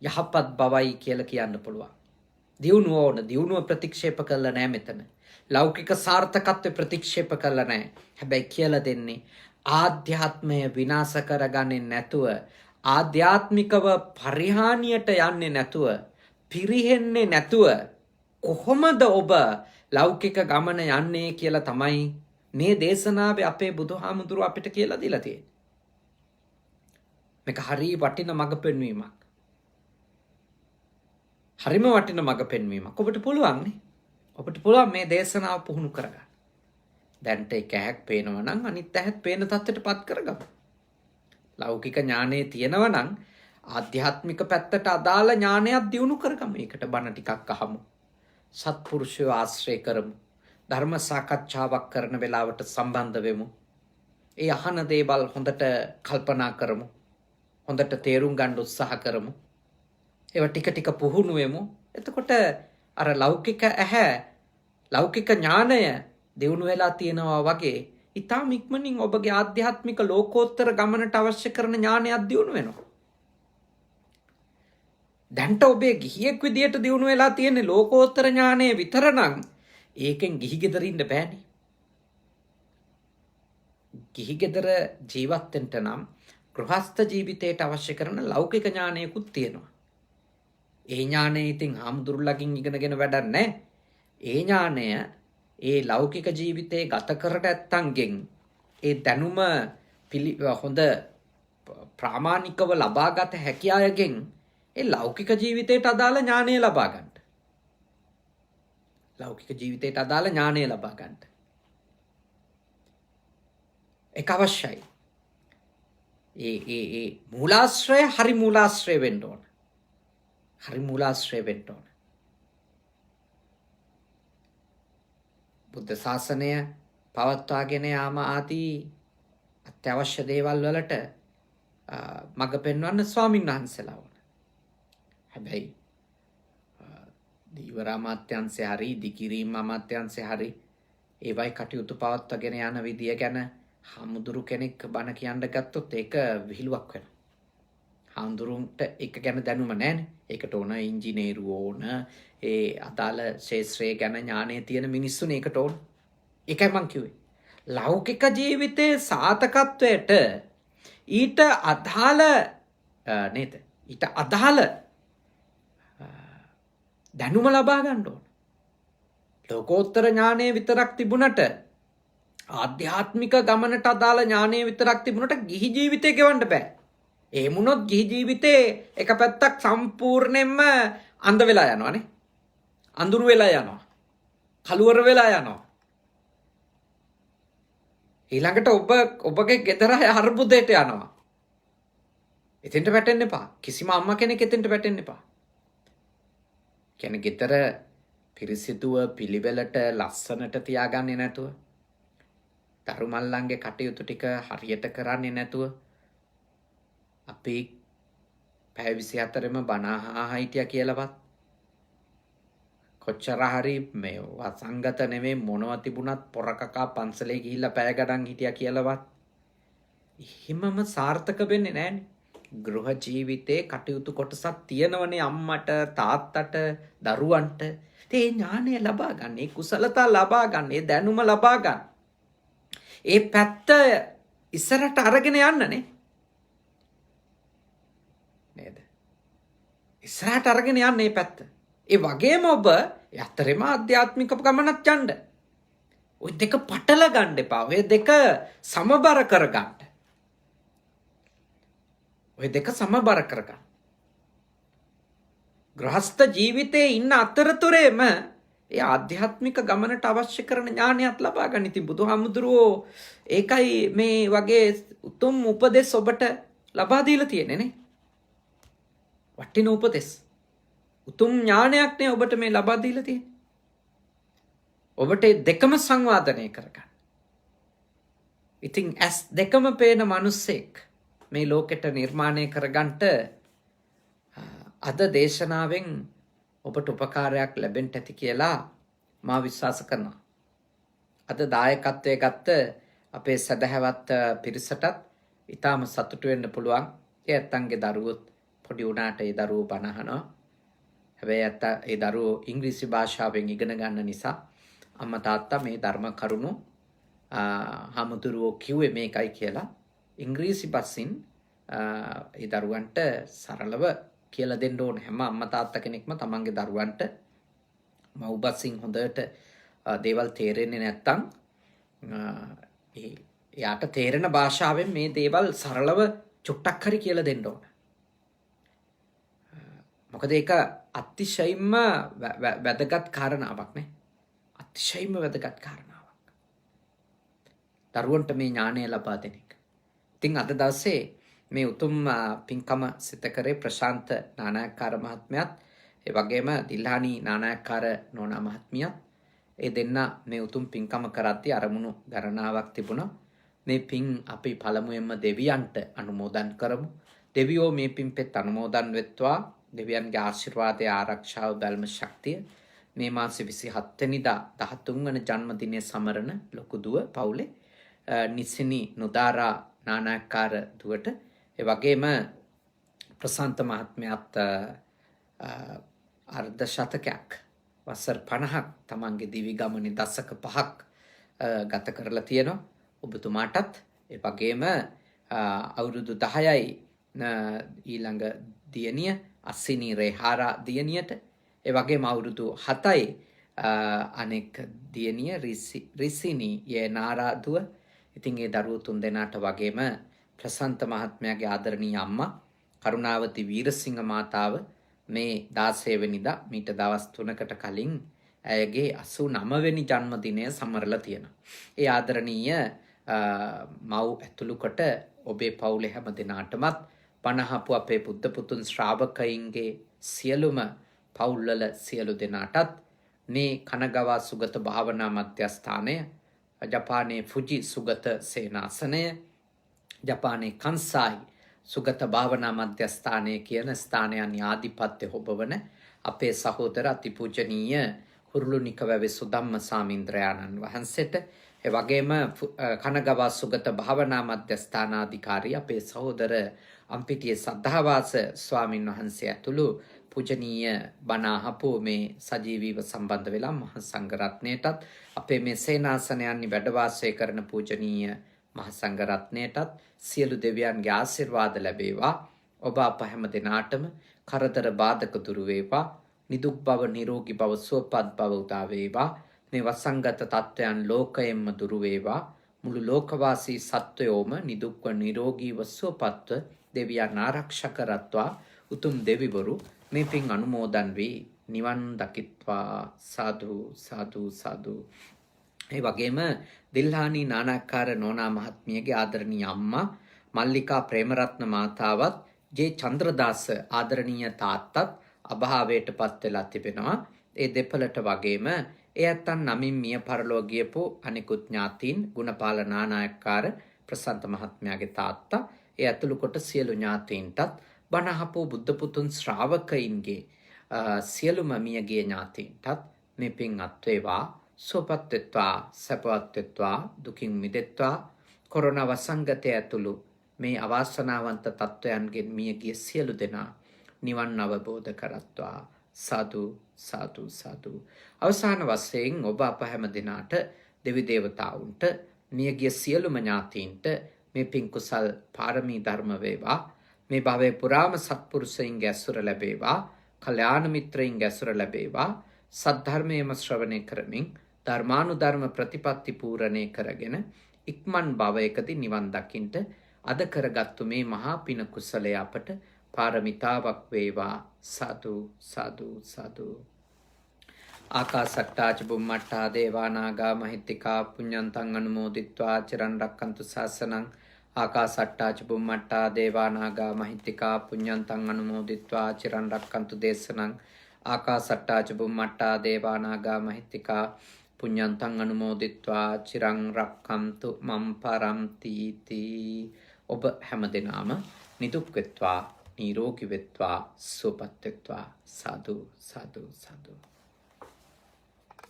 යහපත් බවයි කියලා කියන්න පුළුවන්. දියුණුව ඕන. දියුණුව ප්‍රතික්ෂේප කළා නෑ මෙතන. ලෞකික සාර්ථකත්වය ප්‍රතික්ෂේප කළා නෑ. හැබැයි කියලා දෙන්නේ ආධ්‍යාත්මය විනාශ කරගන්නේ නැතුව, ආධ්‍යාත්මිකව පරිහානියට යන්නේ නැතුව, පිරිහෙන්නේ නැතුව කොහොමද ඔබ ලෞකික ගමන යන්නේ කියලා තමයි මේ දේශනාවේ අපේ බුදුහාමුදුරුවෝ අපිට කියලා දීලා තියෙන්නේ. මේක හරි වටින මඟ පෙන්වීමක්. හරිම වටින මඟ පෙන්වීමක්. ඔබට පුළුවන් නේ. ඔබට පුළුවන් මේ දේශනාව පුහුණු කරගන්න. දැන්ට එක ඇහක් පේනවා නම් අනිත් ඇහත් පේන තත්ත්වයටපත් කරගමු. ලෞකික ඥානය තියෙනවා නම් ආධ්‍යාත්මික පැත්තට අදාළ ඥානයක් දියුණු කරගමු. ඒකට බණ ටිකක් අහමු. සත්පුරුෂයෝ ආශ්‍රය කරමු. ධර්ම සාකච්ඡාවක් කරන වෙලාවට සම්බන්ධ වෙමු. ඒ අහන දේවල් හොඳට කල්පනා කරමු. හොඳට තේරුම් ගන්න උත්සාහ කරමු. ඒවා ටික ටික පුහුණු වෙමු. එතකොට අර ලෞකික ඇහැ ලෞකික ඥානය දියුණු වෙලා තියෙනවා වගේ ඊටම ඉක්මනින් ඔබගේ ආධ්‍යාත්මික ලෝකෝත්තර ගමනට අවශ්‍ය කරන ඥානයක් දියුණු වෙනවා. දැන්ට ඔබේ ගිහියෙක් විදියට දියුණු වෙලා තියෙන ලෝකෝත්තර ඥානය විතර නම් ඒකෙන් ගිහි ගෙදර ඉන්න බෑනේ. ගිහි ගෙදර ජීවත් වෙන්න නම් ගෘහස්ත ජීවිතයට අවශ්‍ය කරන ලෞකික ඥානයකුත් තියෙනවා. ඒ ඥානය ඉතින් හාමුදුරුවෝලකින් ඉගෙනගෙන වැඩක් නැහැ. ඒ ඥානය ඒ ලෞකික ජීවිතේ ගත කර නැත්තන්ගෙන් ඒ දැනුම හොඳ ප්‍රාමාණිකව ලබාගත හැකි අයගෙන් ඒ ලෞකික ජීවිතයට අදාළ ඥානය ලබා ගන්න. ලෞකික ජීවිතයට අදාළ ඥානය ලබා ගන්න. ඒක අවශ්‍යයි. ඒ මූලාශ්‍රය හරි මූලාශ්‍රය වෙන්න ඕන. හරි මූලාශ්‍රය වෙන්න ඕන. බුද්ධ ශාසනය පවත්වාගෙන යාම ආදී අත්‍යවශ්‍ය දේවල් වලට මඟ පෙන්වන්න ස්වාමීන් වහන්සේලා ඕන. හැබැයි දීවර අමාත්‍යංශය හරි දිකිරීම අමාත්‍යංශය හරි ඒවයි කටයුතු පවත්වාගෙන යන විදිය ගැන හාමුදුරු කෙනෙක් බණ කියන්න ගත්තොත් ඒක විහිළුවක් වෙනවා. හාමුදුරුන්ට ඒක ගැන දැනුම නැහැනේ. ඒකට ඕන ඉංජිනේරු ඕන, ඒ අදාළ ශාස්ත්‍රයේ ගැන ඥානය තියෙන මිනිස්සුනේ ඒකට ඕන. ඒකයි මං කිව්වේ. ලෞකික ජීවිතයේ සාතකත්වයට ඊට අදාළ නේද? ඊට අදාළ දැනුම ලබා ගන්න ඕන. ලෝකෝත්තර ඥානය විතරක් තිබුණට ආධ්‍යාත්මික ගමනට අදාළ ඥානය විතරක් තිබුණට ගිහි ජීවිතේ ගෙවන්න බෑ. එහෙමුණොත් ගිහි ජීවිතේ එක පැත්තක් සම්පූර්ණයෙන්ම අන්ධ වෙලා යනවානේ. අඳුරු වෙලා යනවා. කලුවර වෙලා යනවා. ඊළඟට ඔබගේ ගෙදර අර්බුදයට යනවා. එතෙන්ට වැටෙන්න එපා. කිසිම අම්මා කෙනෙක් එතෙන්ට වැටෙන්න එපා. කියන්නේ ගෙදර පිරිසිදුව පිළිවෙලට ලස්සනට තියාගන්නේ නැතුව, දරුමල්ලන්ගේ කටයුතු ටික හරියට කරන්නේ නැතුව, අපි පැය 24ම බණ අහා හිටියා කියලාවත්, කොච්චර හරි මේ වසංගත නෙමෙයි මොනවා තිබුණත් පොරකකා පන්සලේ ගිහිල්ලා පැය ගණන් හිටියා කියලාවත් එහෙමම සාර්ථක වෙන්නේ නැහනේ. ගෘහ ජීවිතේ කටයුතු කොටසක් තියෙනවනේ අම්මට, තාත්තට, දරුවන්ට. ඒ ඥානය ලබා ගන්න, ඒ කුසලතා ලබා ගන්න, ඒ දැනුම ලබා ගන්න. ඒ පැත්ත ඉස්සරට අරගෙන යන්නනේ. නේද? ඉස්සරහට අරගෙන යන්න මේ පැත්ත. ඒ වගේම ඔබ යතරෙම ආධ්‍යාත්මික ගමනක් යන්න. ওই දෙක පටල ගන්න එපා. ඔය දෙක සමබර කරගන්න. ඔය දෙක සමබර කරගන්න. ගෘහස්ත ජීවිතයේ ඉන්න අතරතුරේම ඒ ආධ්‍යාත්මික ගමනට අවශ්‍ය කරන ඥානයත් ලබා ගන්න. ඉතින් බුදුහාමුදුරුවෝ ඒකයි මේ වගේ උතුම් උපදෙස් ඔබට ලබා දීලා තියෙන්නේ නේ. වටින උපදෙස්. උතුම් ඥානයක් නේ ඔබට මේ ලබා දීලා තියෙන්නේ. ඔබට දෙකම සංවාදනය කරගන්න. ඉතින් ඇස් දෙකම පේන මිනිස්සෙක් මේ ලෝකෙට නිර්මාණය කරගන්නට අද දේශනාවෙන් ඔබට උපකාරයක් ලැබෙන්න ඇති කියලා මා විශ්වාස කරනවා. අද දායකත්වයේ ගත්ත අපේ සදහැවත් පිරිසටත් ඊටාම සතුටු වෙන්න පුළුවන්. ඒ ඇත්තන්ගේ දරුවොත් පොඩි උනාට ඒ දරුවෝ බණ අහනවා. හැබැයි ඒ දරුවෝ ඉංග්‍රීසි භාෂාවෙන් ඉගෙන ගන්න නිසා අම්මා තාත්තා මේ ධර්ම කරුණු හමුදුරුවෝ කිව්වේ මේකයි කියලා ඉංග්‍රීසි බසින් ඒ දරුවන්ට සරලව කියලා දෙන්න ඕන. හැම අම්මා තාත්තා කෙනෙක්ම තමන්ගේ දරුවන්ට මව් බසින් හොඳට දේවල් තේරෙන්නේ නැත්තම් එයාට තේරෙන භාෂාවෙන් මේ දේවල් සරලව චුට්ටක් හරි කියලා දෙන්න ඕන. මොකද ඒක අතිශයින්ම වැදගත් කාරණාවක් නේ. අතිශයින්ම වැදගත් කාරණාවක්. දරුවන්ට මේ ඥානය ලබා දෙන එක. ඉතින් අද දවසේ මේ උතුම් පින්කම සිත කරේ ප්‍රශාන්ත නානායක්කාර මහත්මයාත් ඒ වගේම දිල්හානි නානායක්කාර නෝනා මහත්මියත්. ඒ දෙන්න මේ උතුම් පින්කම කරද්දී අරමුණු ගණනාවක් තිබුණා. මේ පින් අපි පළමුවෙන්ම දෙවියන්ට අනුමෝදන් කරමු. දෙවියෝ මේ පින්පෙත් අනුමෝදන් වෙත්වා. දෙවියන්ගේ ආශිර්වාදය, ආරක්ෂාව, බැල්ම, ශක්තිය මේ මාසේ 27 වෙනිදා 13 වන ජන්මදිනය සමරන ලොකු දුව පවුලේ නිසිනි නුදාරා නානාකාර දුවට ඒ වගේම ප්‍රසන්ත මහත්මයාත් අර්ධ ශතකයක් වසර 50ක් තමන්ගේ දිවි ගමනේ දශක 5ක් ගත කරලා තියෙනවා. ඔබතුමාටත් ඒ වගේම අවුරුදු 10යි ඊළඟ දියණිය අස්සිනි රේහාරා දියණියට ඒ වගේම අවුරුදු 7යි අනෙක් දියණිය රිසිනි යේනාරා දුව. ඉතින් ඒ දරුවෝ තුන් දෙනාට වගේම ප්‍රසන්ත මහත්මයාගේ ආදරණීය අම්මා කරුණාවති වීරසිංහ මාතාව මේ 16 වෙනිදා මීට දවස් 3කට කලින් ඇයගේ 89 වෙනි ජන්මදිනය සමරලා තියෙනවා. ඒ ආදරණීය මව් ඇතුළු කොට ඔබේ පවුලේ හැම දෙනාටමත් පණහපු අපේ බුද්ධ පුතුන් ශ්‍රාවකයින්ගේ සියලුම පවුල්වල සියලු දෙනාටත් මේ කනගවා සුගත භාවනා මධ්‍යස්ථානය, ජපානයේ ෆුජි සුගත සේනාසනය, ජපානයේ කන්සායි සුගත භාවනා මධ්‍යස්ථානය කියන ස්ථානයන් ආධිපත්‍ය හොබවන අපේ සහෝදර අතිපූජනීය හුරුළුනික වැවේ සුදම්ම සාමීන්ද්‍රයාණන් වහන්සේට ඒ වගේම කනගවා සුගත භාවනා මධ්‍යස්ථානාධිකාරී අපේ සහෝදර අම්පිටියේ සද්ධාවාස ස්වාමින් වහන්සේ ඇතුළු පූජනීය බණ අහපු මේ සජීවීව සම්බන්ධ වෙලා මහ සංඝරත්නයටත් අපේ මේ සේනාසනයන්හි වැඩ වාසය කරන පූජනීය මහ සංඝරත්නයටත් සියලු දෙවියන්ගේ ආශිර්වාද ලැබේවා. ඔබ අප හැම දිනාටම කරදර බාධක දුරු වේවා. නිදුක් බව නිරෝගී බව සුවපත් බව උදා වේවා. මේ වසංගත තත්වයන් ලෝකයෙන්ම දුරු වේවා. මුළු ලෝකවාසී සත්වයෝම නිදුක්ව නිරෝගීව සුවපත්ව දෙවියන් ආරක්ෂා කරත්වා. උතුම් දෙවිවරු මේ පින් අනුමෝදන් වී නිවන් දකිත්වා. සාදු සාදු සාදු. ඒ වගේම දිල්හානි නානාකාර නෝනා මහත්මියගේ ආදරණීය අම්මා මල්ලිකා ප්‍රේමරත්න මාතාවත් ජේ චන්ද්‍රදාස ආදරණීය තාත්තත් අභාවයට පත් වෙලා තිබෙනවා. ඒ දෙපළට වගේම ඒ ඇත්තන් නමින් මිය පරලෝ ගියපු අනිකුත් ඥාතීන් ගුණපාල නානායක්කාර ප්‍රසන්ත මහත්මයාගේ තාත්තා ඒ ඇතුළු කොට සියලු ඥාතීන්ටත් බණහපු බුද්ධ පුතුන් ශ්‍රාවකයින්ගේ සියලුම මියගිය ඥාතීන්ටත් මේ පින් අත්වේවා. සුවපත් වෙත්වා, සැපවත් වෙත්වා, දුකින් මිදෙත්වා. කොරෝනා වසංගතය ඇතුළු මේ අවාසනාවන්ත තත්වයන්ගෙන් මියගිය සියලු දෙනා නිවන් අවබෝධ කරත්වා. සාදු සාදු සාදු. අවසාන වශයෙන් ඔබ අප හැම දිනාට දෙවි දේවතාවුන්ට මියගිය සියලුම ඥාතීන්ට මේ පින් කුසල් පාරමී ධර්ම වේවා. මේ භවයේ පුරාම සත්පුරුෂයින්ගේ ඇසුර ලැබේවා. කල්යාණ මිත්‍රයින්ගේ ඇසුර ලැබේවා. සද්ධර්මයේම ශ්‍රවණය කරමින් ධර්මානුධර්ම ප්‍රතිපත්ති පූර්ණේ කරගෙන ඉක්මන් භවයකදී නිවන් දකින්ට අද කරගත්තු මේ මහා පින කුසලය අපට පාරමිතාවක් වේවා. සාදු සාදු සාදු. ආකාසට්ටා ච බුම්මට්ටා දේවා නාග මහිත්‍තිකා පුඤ්ඤන්තං අනුමෝදිත්වා චිරන් රක්칸තු ශාසනං. ආකාසට්ටා ච බුම්මට්ටා දේවා නාග මහිත්‍තිකා පුඤ්ඤන්තං අනුමෝදිත්වා චිරන් රක්칸තු දේශනං. ආකාසට්ටා ච බුම්මට්ටා දේවා නාග මහිත්‍තිකා පුඤ්ඤන්තං අනුමෝදිත්වා චිරං රක්칸තු මම් පරන්ති තී. ඔබ හැමදෙනාම නිදුක් වෙත්වා, නිරෝගී වෙත්වා, සුවපත් වෙත්වා. සාදු සාදු සාදු.